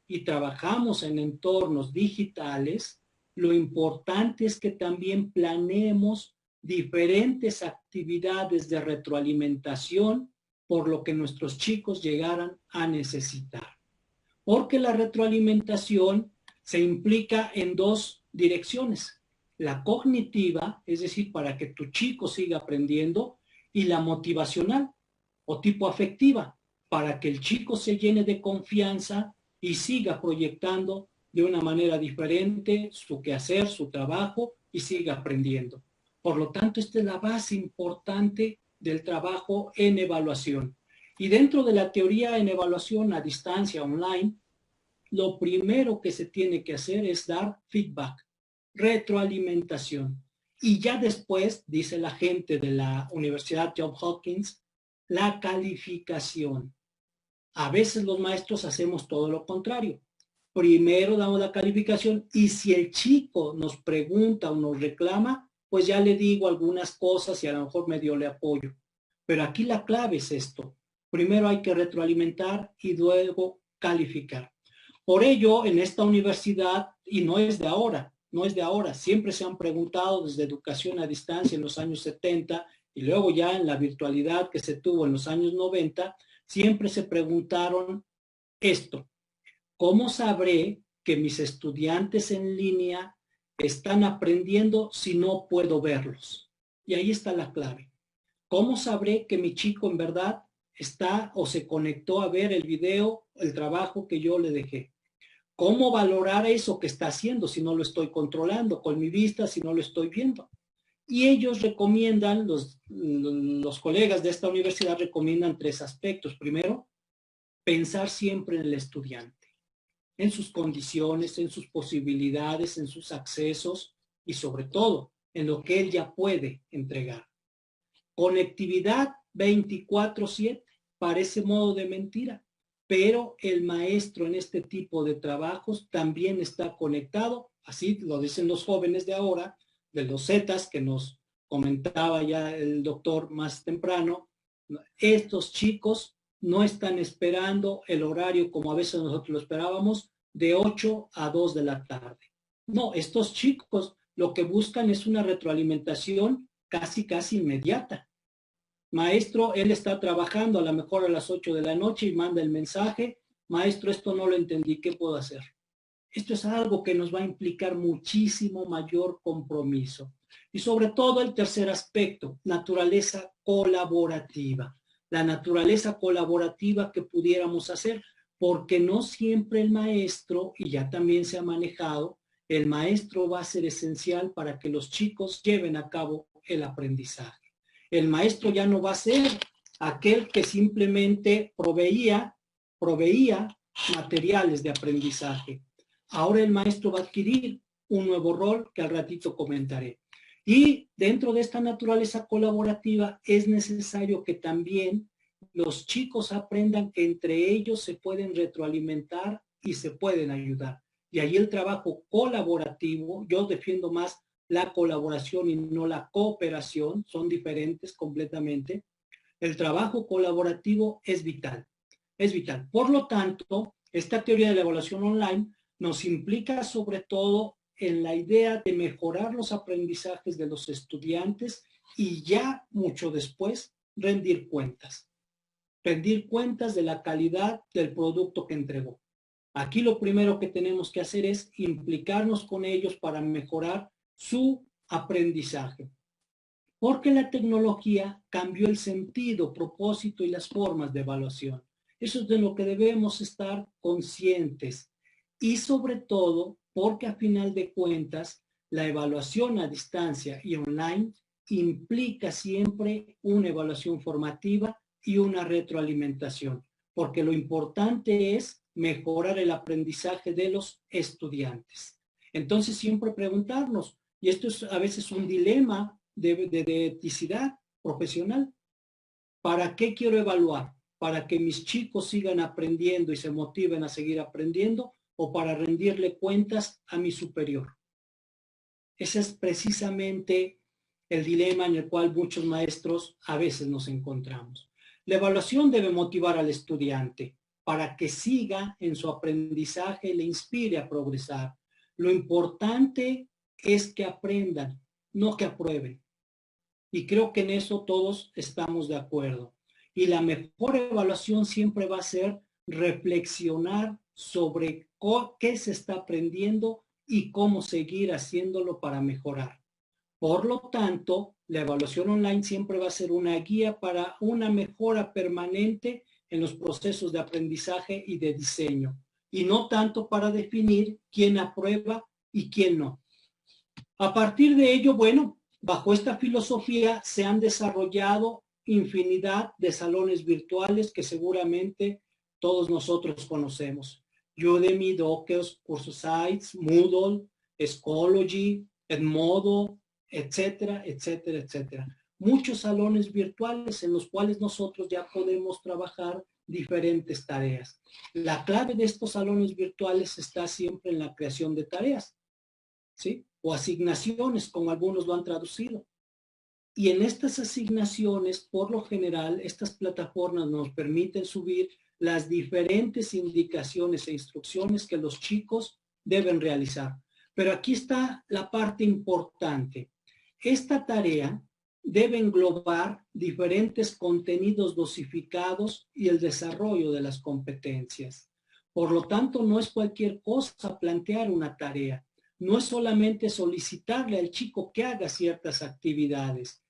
y trabajamos en entornos digitales, lo importante es que también planeemos diferentes actividades de retroalimentación por lo que nuestros chicos llegaran a necesitar. Porque la retroalimentación se implica en dos direcciones: la cognitiva, es decir, para que tu chico siga aprendiendo, y la motivacional o tipo afectiva, para que el chico se llene de confianza y siga proyectando de una manera diferente su quehacer, su trabajo, y siga aprendiendo. Por lo tanto, esta es la base importante del trabajo en evaluación. Y dentro de la teoría en evaluación a distancia online, lo primero que se tiene que hacer es dar feedback, retroalimentación. Y ya después, dice la gente de la Universidad Johns Hopkins, la calificación. A veces los maestros hacemos todo lo contrario. Primero damos la calificación y si el chico nos pregunta o nos reclama, pues ya le digo algunas cosas y a lo mejor medio le apoyo. Pero aquí la clave es esto. Primero hay que retroalimentar y luego calificar. Por ello, en esta universidad, y no es de ahora, siempre se han preguntado desde educación a distancia en los años 70 y luego ya en la virtualidad que se tuvo en los años 90, siempre se preguntaron esto: ¿cómo sabré que mis estudiantes en línea están aprendiendo si no puedo verlos? Y ahí está la clave. ¿Cómo sabré que mi chico en verdad está o se conectó a ver el video, el trabajo que yo le dejé? ¿Cómo valorar eso que está haciendo si no lo estoy controlando con mi vista, si no lo estoy viendo? Y ellos recomiendan, los colegas de esta universidad recomiendan 3 aspectos. Primero, pensar siempre en el estudiante, en sus condiciones, en sus posibilidades, en sus accesos y sobre todo en lo que él ya puede entregar. Conectividad 24/7, parece modo de mentira, pero el maestro en este tipo de trabajos también está conectado, así lo dicen los jóvenes de ahora, de los Zetas que nos comentaba ya el doctor más temprano. Estos chicos no están esperando el horario como a veces nosotros lo esperábamos, de 8 a 2 de la tarde. No, estos chicos lo que buscan es una retroalimentación casi inmediata. Maestro, él está trabajando a lo mejor a las 8 de la noche y manda el mensaje: maestro, esto no lo entendí, ¿qué puedo hacer? Esto es algo que nos va a implicar muchísimo mayor compromiso. Y sobre todo el tercer aspecto, naturaleza colaborativa. La naturaleza colaborativa que pudiéramos hacer, porque no siempre el maestro, y ya también se ha manejado, el maestro va a ser esencial para que los chicos lleven a cabo el aprendizaje. El maestro ya no va a ser aquel que simplemente proveía materiales de aprendizaje. Ahora el maestro va a adquirir un nuevo rol que al ratito comentaré. Y dentro de esta naturaleza colaborativa es necesario que también los chicos aprendan que entre ellos se pueden retroalimentar y se pueden ayudar. Y ahí el trabajo colaborativo, yo defiendo más la colaboración y no la cooperación, son diferentes completamente. El trabajo colaborativo es vital, es vital. Por lo tanto, esta teoría de la evaluación online nos implica sobre todo en la idea de mejorar los aprendizajes de los estudiantes y ya mucho después rendir cuentas de la calidad del producto que entregó. Aquí lo primero que tenemos que hacer es implicarnos con ellos para mejorar su aprendizaje, porque la tecnología cambió el sentido, propósito y las formas de evaluación. Eso es de lo que debemos estar conscientes. Y sobre todo, porque a final de cuentas, la evaluación a distancia y online implica siempre una evaluación formativa y una retroalimentación, porque lo importante es mejorar el aprendizaje de los estudiantes. Entonces, siempre preguntarnos, y esto es a veces un dilema de eticidad profesional: ¿para qué quiero evaluar? ¿Para que mis chicos sigan aprendiendo y se motiven a seguir aprendiendo, o para rendirle cuentas a mi superior? Ese es precisamente el dilema en el cual muchos maestros a veces nos encontramos. La evaluación debe motivar al estudiante para que siga en su aprendizaje y le inspire a progresar. Lo importante es que aprendan, no que aprueben. Y creo que en eso todos estamos de acuerdo. Y la mejor evaluación siempre va a ser reflexionar sobre qué se está aprendiendo y cómo seguir haciéndolo para mejorar. Por lo tanto, la evaluación online siempre va a ser una guía para una mejora permanente en los procesos de aprendizaje y de diseño, y no tanto para definir quién aprueba y quién no. A partir de ello, bueno, bajo esta filosofía se han desarrollado infinidad de salones virtuales que seguramente todos nosotros conocemos. Udemy, Docus, Cursusites, Moodle, Schoology, Edmodo, etcétera, etcétera, etcétera. Muchos salones virtuales en los cuales nosotros ya podemos trabajar diferentes tareas. La clave de estos salones virtuales está siempre en la creación de tareas, ¿sí? O asignaciones, como algunos lo han traducido. Y en estas asignaciones, por lo general, estas plataformas nos permiten subir las diferentes indicaciones e instrucciones que los chicos deben realizar. Pero aquí está la parte importante. Esta tarea debe englobar diferentes contenidos dosificados y el desarrollo de las competencias. Por lo tanto, no es cualquier cosa plantear una tarea. No es solamente solicitarle al chico que haga ciertas actividades.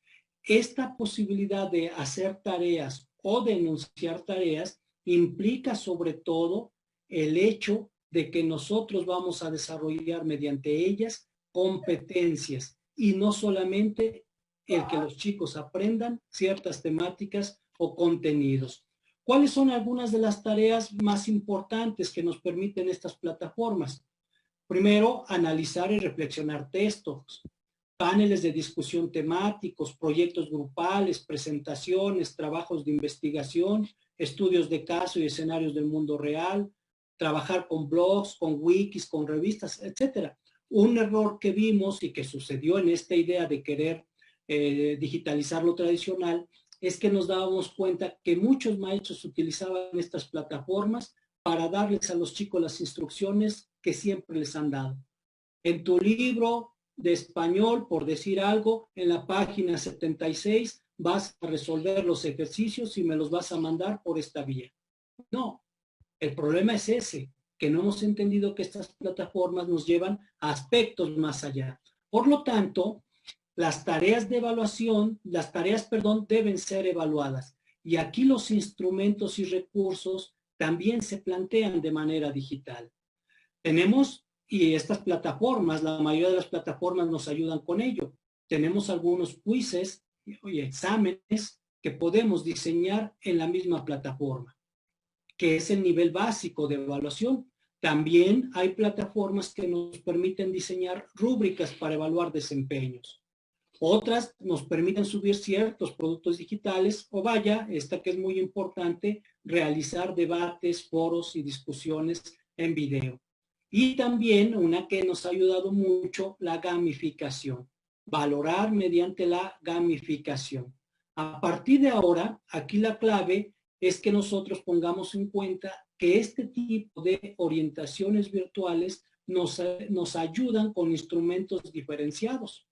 Esta posibilidad de hacer tareas o de enunciar tareas implica sobre todo el hecho de que nosotros vamos a desarrollar mediante ellas competencias y no solamente el que los chicos aprendan ciertas temáticas o contenidos. ¿Cuáles son algunas de las tareas más importantes que nos permiten estas plataformas? Primero, analizar y reflexionar textos, paneles de discusión temáticos, proyectos grupales, presentaciones, trabajos de investigación, estudios de caso y escenarios del mundo real, trabajar con blogs, con wikis, con revistas, etcétera. Un error que vimos y que sucedió en esta idea de querer digitalizar lo tradicional es que nos dábamos cuenta que muchos maestros utilizaban estas plataformas para darles a los chicos las instrucciones que siempre les han dado. En tu libro de español, por decir algo, en la página 76 vas a resolver los ejercicios y me los vas a mandar por esta vía. No, el problema es ese, que no hemos entendido que estas plataformas nos llevan a aspectos más allá. Por lo tanto, las tareas de evaluación, deben ser evaluadas. Y aquí los instrumentos y recursos también se plantean de manera digital. Tenemos, y estas plataformas, la mayoría de las plataformas nos ayudan con ello. Tenemos algunos quizzes y exámenes que podemos diseñar en la misma plataforma, que es el nivel básico de evaluación. También hay plataformas que nos permiten diseñar rúbricas para evaluar desempeños. Otras nos permiten subir ciertos productos digitales o vaya, esta que es muy importante, realizar debates, foros y discusiones en video. Y también una que nos ha ayudado mucho, la gamificación. Valorar mediante la gamificación. A partir de ahora, aquí la clave es que nosotros pongamos en cuenta que este tipo de orientaciones virtuales nos ayudan con instrumentos diferenciados.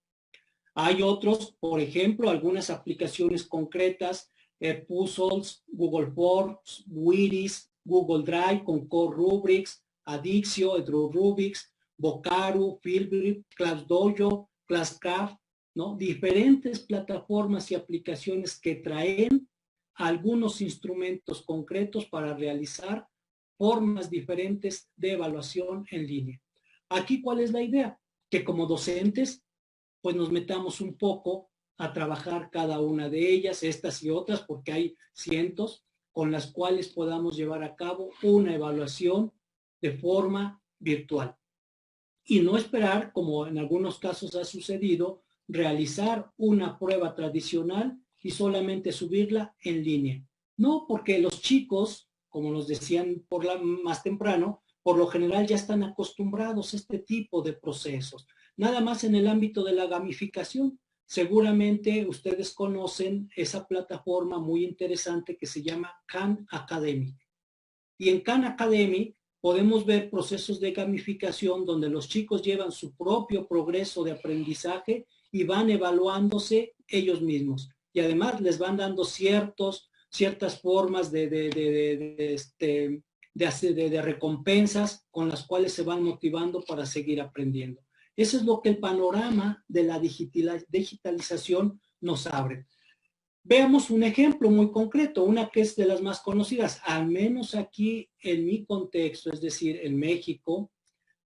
Hay otros, por ejemplo, algunas aplicaciones concretas, Puzzles, Google Forms, Wheaties, Google Drive con Core Rubrics, Adixio, EduRubrics, Vocaru, Philbrief, ClassDojo, ClassCraft, ¿no? Diferentes plataformas y aplicaciones que traen algunos instrumentos concretos para realizar formas diferentes de evaluación en línea. Aquí, ¿cuál es la idea? Que como docentes pues nos metamos un poco a trabajar cada una de ellas, estas y otras, porque hay cientos, con las cuales podamos llevar a cabo una evaluación de forma virtual. Y no esperar, como en algunos casos ha sucedido, realizar una prueba tradicional y solamente subirla en línea. No, porque los chicos, como nos decían más temprano, por lo general ya están acostumbrados a este tipo de procesos. Nada más en el ámbito de la gamificación. Seguramente ustedes conocen esa plataforma muy interesante que se llama Khan Academy. Y en Khan Academy podemos ver procesos de gamificación donde los chicos llevan su propio progreso de aprendizaje y van evaluándose ellos mismos. Y además les van dando ciertas formas de recompensas con las cuales se van motivando para seguir aprendiendo. Eso es lo que el panorama de la digitalización nos abre. Veamos un ejemplo muy concreto, una que es de las más conocidas, al menos aquí en mi contexto, es decir, en México.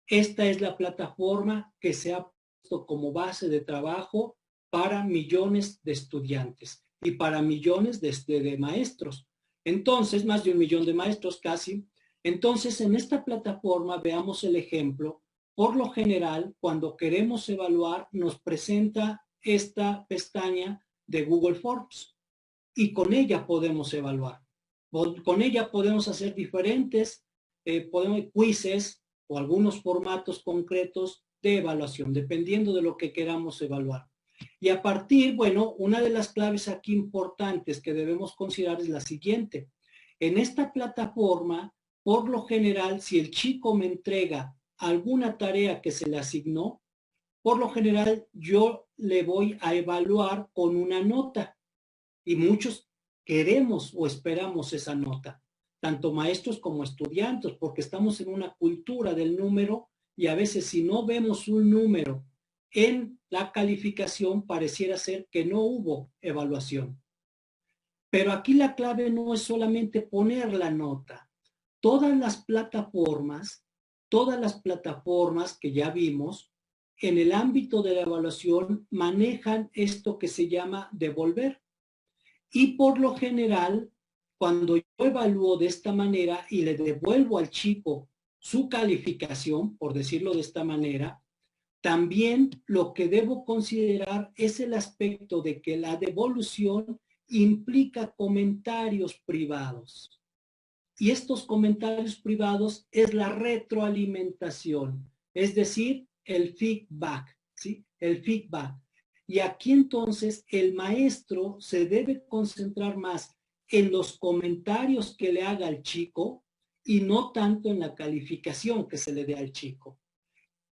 Esta es la plataforma que se ha puesto como base de trabajo para millones de estudiantes y para millones de maestros. Entonces, más de 1 millón de maestros casi, Entonces, en esta plataforma, veamos el ejemplo. Por lo general, cuando queremos evaluar, nos presenta esta pestaña de Google Forms y con ella podemos evaluar. Con ella podemos hacer diferentes quizzes o algunos formatos concretos de evaluación, dependiendo de lo que queramos evaluar. Y a partir, bueno, una de las claves aquí importantes que debemos considerar es la siguiente. En esta plataforma, por lo general, si el chico me entrega alguna tarea que se le asignó, por lo general yo le voy a evaluar con una nota. Y muchos queremos o esperamos esa nota, tanto maestros como estudiantes, porque estamos en una cultura del número y a veces si no vemos un número en la calificación, pareciera ser que no hubo evaluación. Pero aquí la clave no es solamente poner la nota. Todas las plataformas que ya vimos, en el ámbito de la evaluación manejan esto que se llama devolver. Y por lo general, cuando yo evalúo de esta manera y le devuelvo al chico su calificación, por decirlo de esta manera, también lo que debo considerar es el aspecto de que la devolución implica comentarios privados. Y estos comentarios privados es la retroalimentación, es decir, el feedback, ¿sí? El feedback. Y aquí entonces el maestro se debe concentrar más en los comentarios que le haga al chico y no tanto en la calificación que se le dé al chico.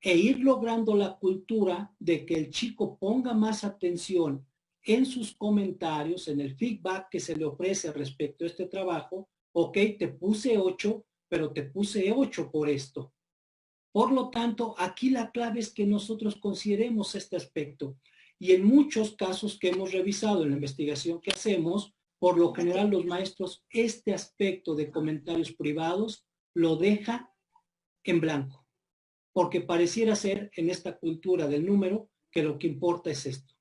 E ir logrando la cultura de que el chico ponga más atención en sus comentarios, en el feedback que se le ofrece respecto a este trabajo. Ok, te puse 8, pero te puse 8 por esto. Por lo tanto, aquí la clave es que nosotros consideremos este aspecto. Y en muchos casos que hemos revisado en la investigación que hacemos, por lo general los maestros este aspecto de comentarios privados lo dejan en blanco, porque pareciera ser en esta cultura del número que lo que importa es esto.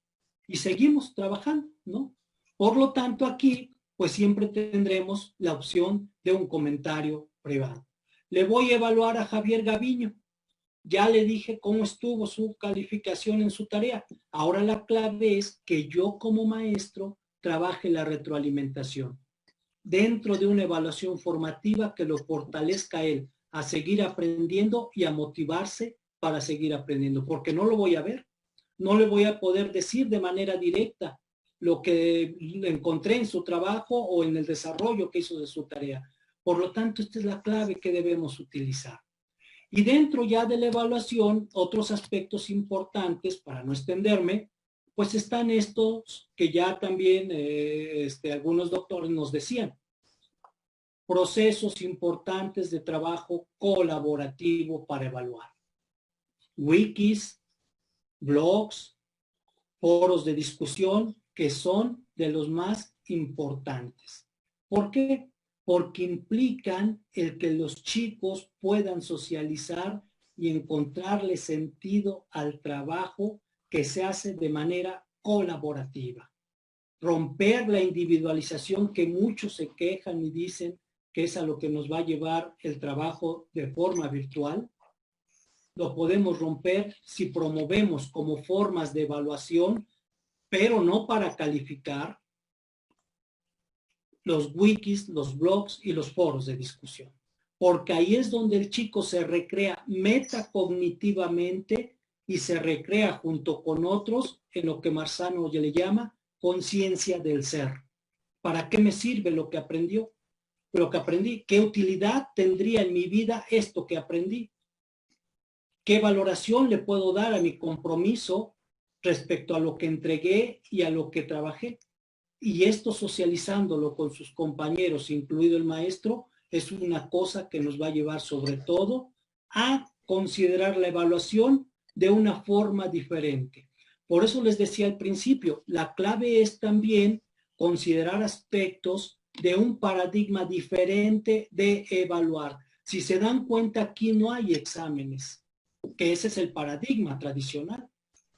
Y seguimos trabajando, ¿no? Por lo tanto, aquí pues siempre tendremos la opción de un comentario privado. Le voy a evaluar a Javier Gaviño. Ya le dije cómo estuvo su calificación en su tarea. Ahora la clave es que yo como maestro trabaje la retroalimentación dentro de una evaluación formativa que lo fortalezca a él a seguir aprendiendo y a motivarse para seguir aprendiendo, porque no lo voy a ver, no le voy a poder decir de manera directa lo que encontré en su trabajo o en el desarrollo que hizo de su tarea. Por lo tanto, esta es la clave que debemos utilizar. Y dentro ya de la evaluación, otros aspectos importantes, para no extenderme, pues están estos que ya también algunos doctores nos decían. Procesos importantes de trabajo colaborativo para evaluar. Wikis, blogs, foros de discusión, que son de los más importantes. ¿Por qué? Porque implican el que los chicos puedan socializar y encontrarle sentido al trabajo que se hace de manera colaborativa. Romper la individualización que muchos se quejan y dicen que es a lo que nos va a llevar el trabajo de forma virtual. Lo podemos romper si promovemos como formas de evaluación, pero no para calificar, los wikis, los blogs y los foros de discusión. Porque ahí es donde el chico se recrea metacognitivamente y se recrea junto con otros en lo que Marzano ya le llama conciencia del ser. ¿Para qué me sirve lo que aprendió? Lo que aprendí. ¿Qué utilidad tendría en mi vida esto que aprendí? ¿Qué valoración le puedo dar a mi compromiso respecto a lo que entregué y a lo que trabajé? Y esto socializándolo con sus compañeros, incluido el maestro, es una cosa que nos va a llevar sobre todo a considerar la evaluación de una forma diferente. Por eso les decía al principio, la clave es también considerar aspectos de un paradigma diferente de evaluar. Si se dan cuenta, aquí no hay exámenes, que ese es el paradigma tradicional.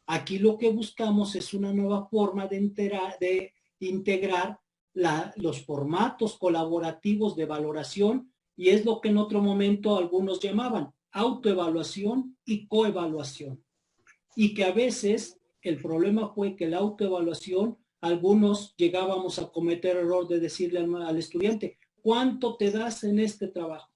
Aquí lo que buscamos es una nueva forma de integrar los formatos colaborativos de valoración y es lo que en otro momento algunos llamaban autoevaluación y coevaluación. Y que a veces el problema fue que la autoevaluación, algunos llegábamos a cometer el error de decirle al estudiante, ¿cuánto te das en este trabajo?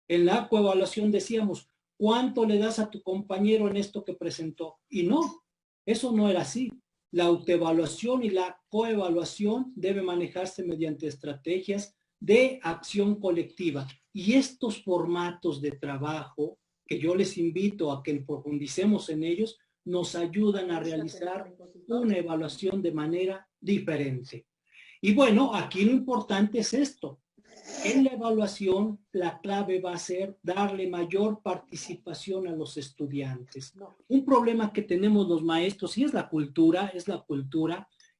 En la coevaluación decíamos, ¿cuánto le das a tu compañero en esto que presentó? Y no, eso no era así. La autoevaluación y la coevaluación debe manejarse mediante estrategias de acción colectiva. Y estos formatos de trabajo, que yo les invito a que profundicemos en ellos, nos ayudan a realizar una evaluación de manera diferente. Y bueno, aquí lo importante es esto. En la evaluación, la clave va a ser darle mayor participación a los estudiantes. Un problema que tenemos los maestros, y es la cultura,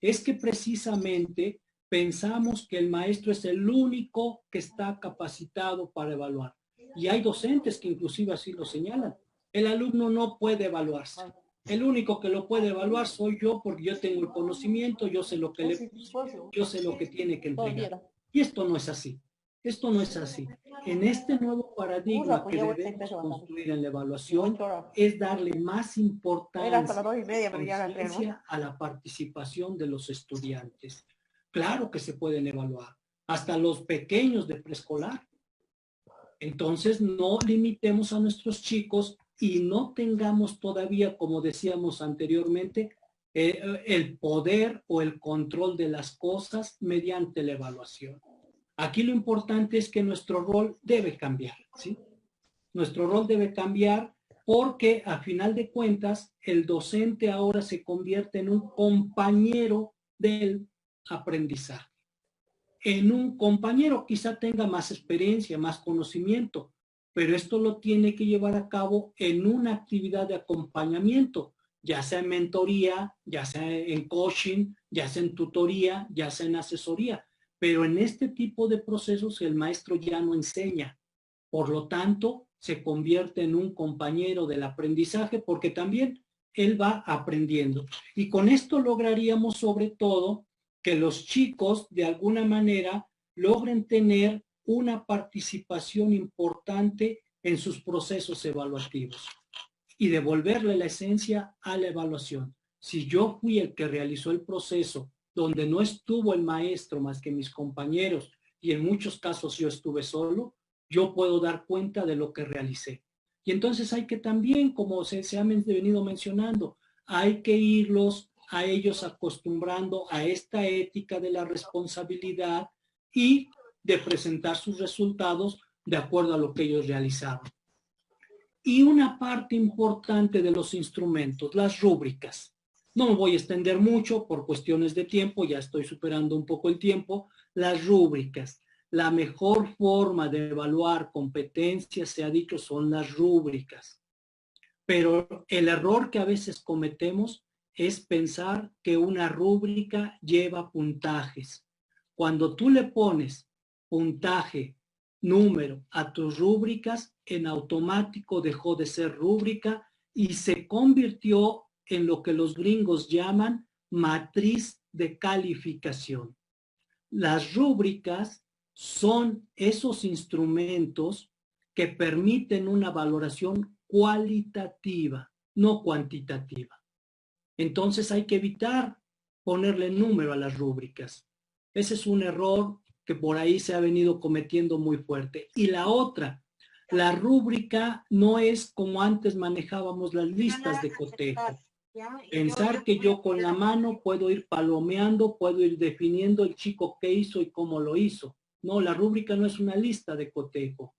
es que precisamente pensamos que el maestro es el único que está capacitado para evaluar. Y hay docentes que inclusive así lo señalan. El alumno no puede evaluarse. El único que lo puede evaluar soy yo, porque yo tengo el conocimiento, yo sé lo que le puse, yo sé lo que tiene que entregar. Y esto no es así. Esto no es así. En este nuevo paradigma que debemos construir en la evaluación es darle más importancia a la participación de los estudiantes. Claro que se pueden evaluar, hasta los pequeños de preescolar. Entonces no limitemos a nuestros chicos y no tengamos todavía, como decíamos anteriormente, el poder o el control de las cosas mediante la evaluación. Aquí lo importante es que nuestro rol debe cambiar, ¿sí? Nuestro rol debe cambiar porque a final de cuentas el docente ahora se convierte en un compañero del aprendizaje. En un compañero quizá tenga más experiencia, más conocimiento, pero esto lo tiene que llevar a cabo en una actividad de acompañamiento, ya sea en mentoría, ya sea en coaching, ya sea en tutoría, ya sea en asesoría. Pero en este tipo de procesos el maestro ya no enseña. Por lo tanto, se convierte en un compañero del aprendizaje porque también él va aprendiendo. Y con esto lograríamos sobre todo que los chicos de alguna manera logren tener una participación importante en sus procesos evaluativos y devolverle la esencia a la evaluación. Si yo fui el que realizó el proceso donde no estuvo el maestro más que mis compañeros y en muchos casos yo estuve solo, yo puedo dar cuenta de lo que realicé. Y entonces hay que también, como se ha venido mencionando, hay que irlos a ellos acostumbrando a esta ética de la responsabilidad y de presentar sus resultados de acuerdo a lo que ellos realizaron. Y una parte importante de los instrumentos, las rúbricas. No me voy a extender mucho por cuestiones de tiempo, ya estoy superando un poco el tiempo. Las rúbricas. La mejor forma de evaluar competencias, se ha dicho, son las rúbricas. Pero el error que a veces cometemos es pensar que una rúbrica lleva puntajes. Cuando tú le pones puntaje, número a tus rúbricas, en automático dejó de ser rúbrica y se convirtió en lo que los gringos llaman matriz de calificación. Las rúbricas son esos instrumentos que permiten una valoración cualitativa, no cuantitativa. Entonces hay que evitar ponerle número a las rúbricas. Ese es un error que por ahí se ha venido cometiendo muy fuerte. Y la otra, la rúbrica no es como antes manejábamos las listas de cotejo. Pensar que yo con la mano puedo ir palomeando, puedo ir definiendo el chico qué hizo y cómo lo hizo. No, la rúbrica no es una lista de cotejo.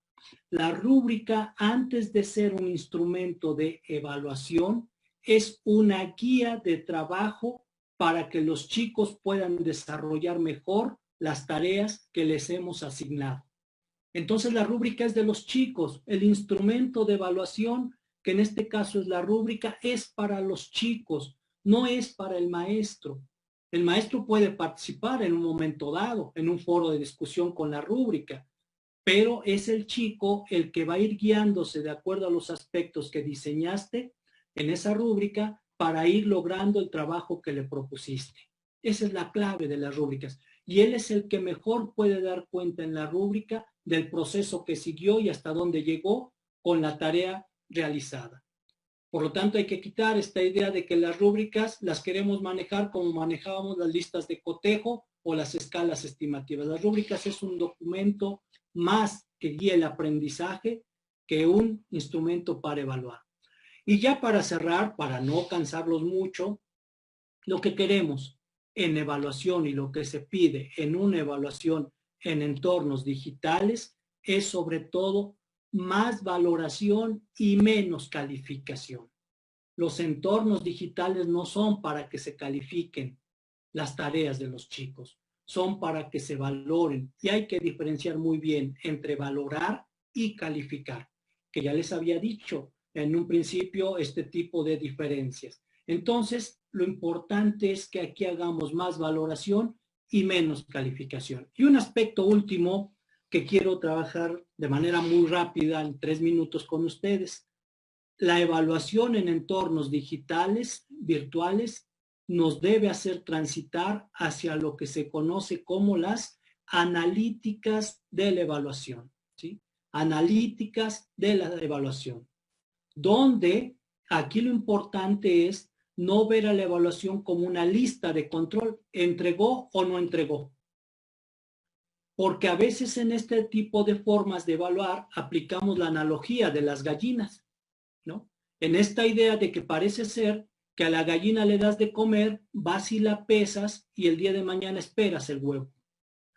La rúbrica, antes de ser un instrumento de evaluación, es una guía de trabajo para que los chicos puedan desarrollar mejor las tareas que les hemos asignado. Entonces la rúbrica es de los chicos, el instrumento de evaluación, que en este caso es la rúbrica, es para los chicos, no es para el maestro. El maestro puede participar en un momento dado, en un foro de discusión con la rúbrica, pero es el chico el que va a ir guiándose de acuerdo a los aspectos que diseñaste en esa rúbrica para ir logrando el trabajo que le propusiste. Esa es la clave de las rúbricas. y él es el que mejor puede dar cuenta en la rúbrica del proceso que siguió y hasta dónde llegó con la tarea realizada. Por lo tanto, hay que quitar esta idea de que las rúbricas las queremos manejar como manejábamos las listas de cotejo o las escalas estimativas. Las rúbricas es un documento más que guía el aprendizaje que un instrumento para evaluar. Y ya para cerrar, para no cansarlos mucho, lo que queremos en evaluación y lo que se pide en una evaluación en entornos digitales es sobre todo más valoración y menos calificación. Los entornos digitales no son para que se califiquen las tareas de los chicos, son para que se valoren y hay que diferenciar muy bien entre valorar y calificar, que ya les había dicho en un principio este tipo de diferencias. Entonces, lo importante es que aquí hagamos más valoración y menos calificación. Y un aspecto último que quiero trabajar de manera muy rápida en 3 minutos con ustedes. La evaluación en entornos digitales, virtuales, nos debe hacer transitar hacia lo que se conoce como las analíticas de la evaluación, ¿sí? Analíticas de la evaluación, donde aquí lo importante es no ver a la evaluación como una lista de control, entregó o no entregó. Porque a veces en este tipo de formas de evaluar aplicamos la analogía de las gallinas, ¿no? En esta idea de que parece ser que a la gallina le das de comer, vas y la pesas y el día de mañana esperas el huevo.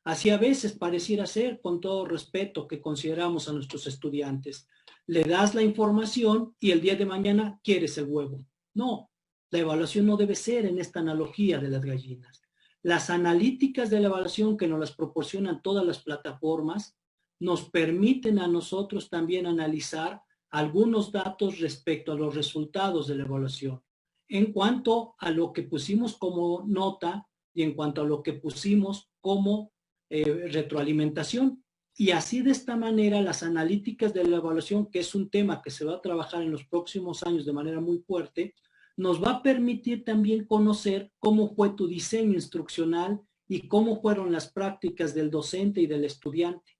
Así a veces pareciera ser, con todo respeto que consideramos a nuestros estudiantes. Le das la información y el día de mañana quieres el huevo. No, la evaluación no debe ser en esta analogía de las gallinas. Las analíticas de la evaluación que nos las proporcionan todas las plataformas nos permiten a nosotros también analizar algunos datos respecto a los resultados de la evaluación. En cuanto a lo que pusimos como nota y en cuanto a lo que pusimos como retroalimentación. Y así de esta manera las analíticas de la evaluación, que es un tema que se va a trabajar en los próximos años de manera muy fuerte, nos va a permitir también conocer cómo fue tu diseño instruccional y cómo fueron las prácticas del docente y del estudiante,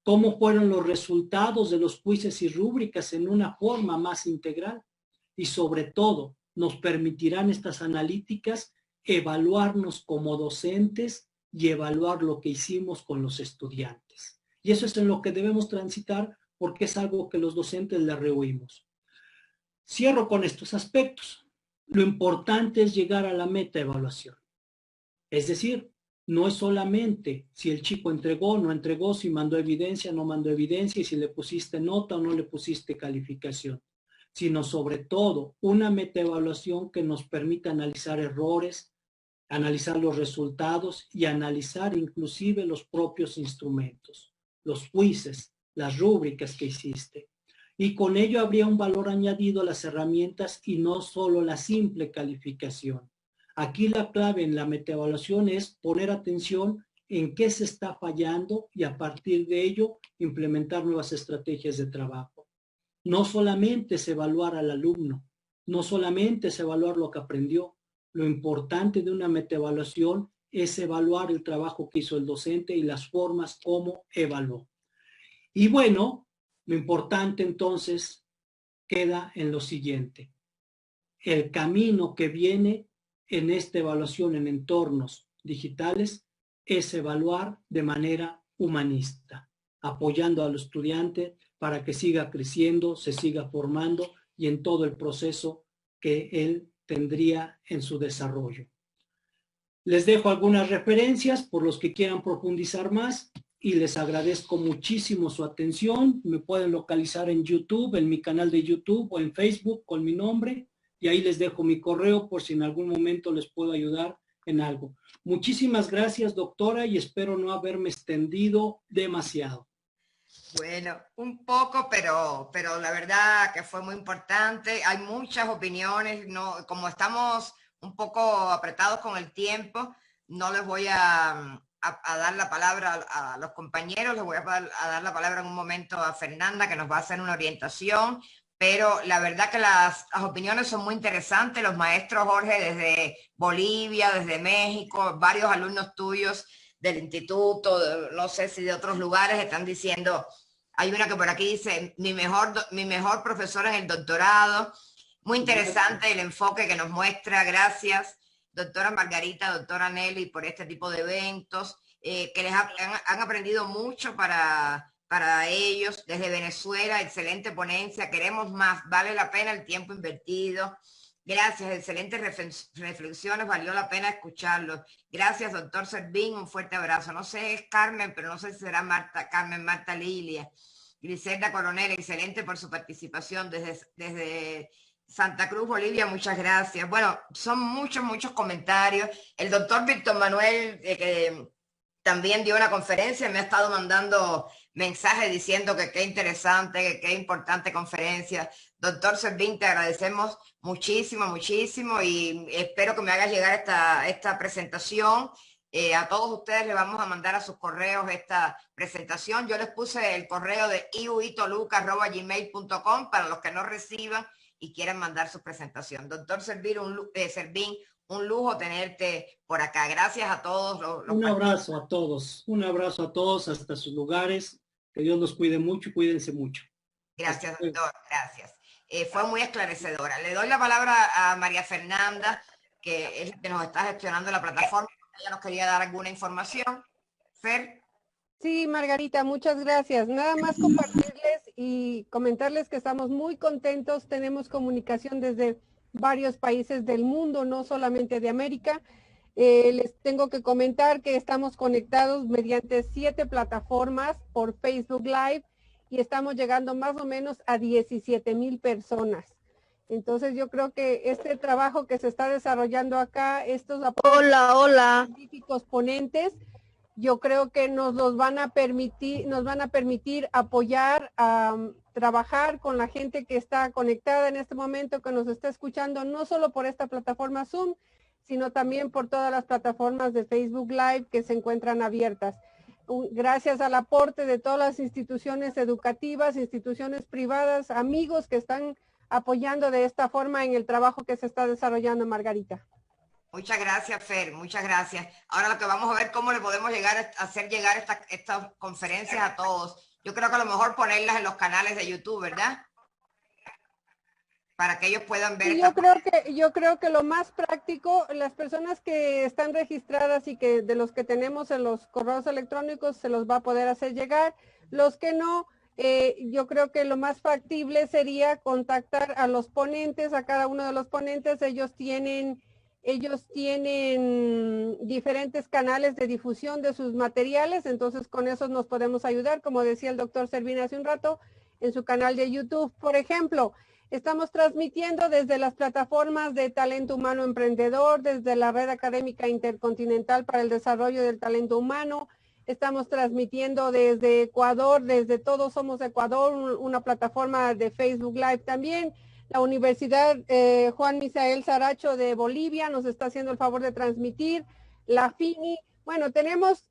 cómo fueron los resultados de los quizzes y rúbricas en una forma más integral. Y sobre todo, nos permitirán estas analíticas evaluarnos como docentes y evaluar lo que hicimos con los estudiantes. Y eso es en lo que debemos transitar porque es algo que los docentes le rehuimos. Cierro con estos aspectos. Lo importante es llegar a la metaevaluación. Es decir, no es solamente si el chico entregó o no entregó, si mandó evidencia o no mandó evidencia, y si le pusiste nota o no le pusiste calificación, sino sobre todo una metaevaluación que nos permita analizar errores, analizar los resultados y analizar inclusive los propios instrumentos, los quizzes, las rúbricas que hiciste. Y con ello habría un valor añadido a las herramientas y no solo la simple calificación. Aquí la clave en la metaevaluación es poner atención en qué se está fallando y a partir de ello implementar nuevas estrategias de trabajo. No solamente es evaluar al alumno, no solamente es evaluar lo que aprendió. Lo importante de una metaevaluación es evaluar el trabajo que hizo el docente y las formas como evaluó. Y bueno, lo importante entonces queda en lo siguiente. El camino que viene en esta evaluación en entornos digitales es evaluar de manera humanista, apoyando al estudiante para que siga creciendo, se siga formando y en todo el proceso que él tendría en su desarrollo. Les dejo algunas referencias por los que quieran profundizar más y les agradezco muchísimo su atención. Me pueden localizar en YouTube, en mi canal de YouTube o en Facebook con mi nombre y ahí les dejo mi correo por si en algún momento les puedo ayudar en algo. Muchísimas gracias, doctora, y espero no haberme extendido demasiado. Bueno, un poco, pero la verdad que fue muy importante. Hay muchas opiniones, no, como estamos un poco apretados con el tiempo, no les voy a dar la palabra a los compañeros, les voy a dar la palabra en un momento a Fernanda, que nos va a hacer una orientación, pero la verdad que las opiniones son muy interesantes. Los maestros, Jorge, desde Bolivia, desde México, varios alumnos tuyos del instituto, no sé si de otros lugares, están diciendo, hay una que por aquí dice, mi mejor profesora en el doctorado. Muy interesante el enfoque que nos muestra, gracias, doctora Margarita, doctora Nelly, por este tipo de eventos, que han aprendido mucho para ellos desde Venezuela, excelente ponencia, queremos más, vale la pena el tiempo invertido. Gracias, excelentes reflexiones, valió la pena escucharlos. Gracias, doctor Servín, un fuerte abrazo. No sé, es Carmen, pero no sé si será Marta Lilia. Griselda Coronel, excelente por su participación desde Santa Cruz, Bolivia, muchas gracias. Bueno, son muchos comentarios. El doctor Víctor Manuel, que también dio una conferencia, me ha estado mandando mensajes diciendo que qué interesante, que qué importante conferencia. Doctor Servín, te agradecemos muchísimo y espero que me hagas llegar esta presentación. A todos ustedes les vamos a mandar a sus correos esta presentación. Yo les puse el correo de iuitoluca@gmail.com para los que no reciban y quieran mandar su presentación. Doctor Servín, un lujo tenerte por acá. Gracias a todos. Un abrazo a todos hasta sus lugares. Que Dios los cuide mucho, cuídense mucho. Gracias, doctor, gracias. Fue muy esclarecedora. Le doy la palabra a María Fernanda, que es la que nos está gestionando la plataforma. Ella nos quería dar alguna información. Fer. Sí, Margarita, muchas gracias. Nada más compartirles y comentarles que estamos muy contentos. Tenemos comunicación desde varios países del mundo, no solamente de América. Les tengo que comentar que estamos conectados mediante 7 plataformas por Facebook Live y estamos llegando más o menos a 17,000 personas. Entonces yo creo que este trabajo que se está desarrollando acá, estos científicos ponentes, yo creo que nos van a permitir apoyar a trabajar con la gente que está conectada en este momento, que nos está escuchando, no solo por esta plataforma Zoom, sino también por todas las plataformas de Facebook Live que se encuentran abiertas. Gracias al aporte de todas las instituciones educativas, instituciones privadas, amigos que están apoyando de esta forma en el trabajo que se está desarrollando, Margarita. Muchas gracias, Fer, muchas gracias. Ahora lo que vamos a ver cómo le podemos hacer llegar estas conferencias a todos. Yo creo que a lo mejor ponerlas en los canales de YouTube, ¿verdad? Para que ellos puedan ver. Sí, yo creo que lo más práctico, las personas que están registradas y que de los que tenemos en los correos electrónicos se los va a poder hacer llegar. Los que no, yo creo que lo más factible sería contactar a los ponentes, a cada uno de los ponentes. Ellos tienen diferentes canales de difusión de sus materiales, entonces con eso nos podemos ayudar, como decía el doctor Servín hace un rato, en su canal de YouTube, por ejemplo. Estamos transmitiendo desde las plataformas de Talento Humano Emprendedor, desde la Red Académica Intercontinental para el Desarrollo del Talento Humano. Estamos transmitiendo desde Ecuador, desde Todos Somos Ecuador, una plataforma de Facebook Live también. La Universidad Juan Misael Saracho de Bolivia nos está haciendo el favor de transmitir. La FINI. Bueno, tenemos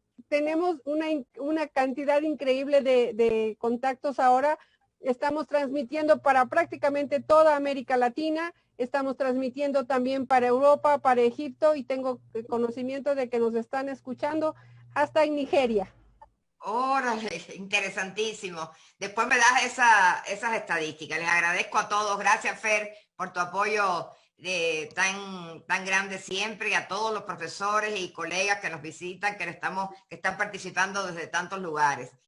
una cantidad increíble de contactos ahora. Estamos transmitiendo para prácticamente toda América Latina, estamos transmitiendo también para Europa, para Egipto, y tengo conocimiento de que nos están escuchando hasta en Nigeria. Órale, interesantísimo. Después me das esas estadísticas. Les agradezco a todos. Gracias, Fer, por tu apoyo tan grande siempre, y a todos los profesores y colegas que nos visitan, que están participando desde tantos lugares.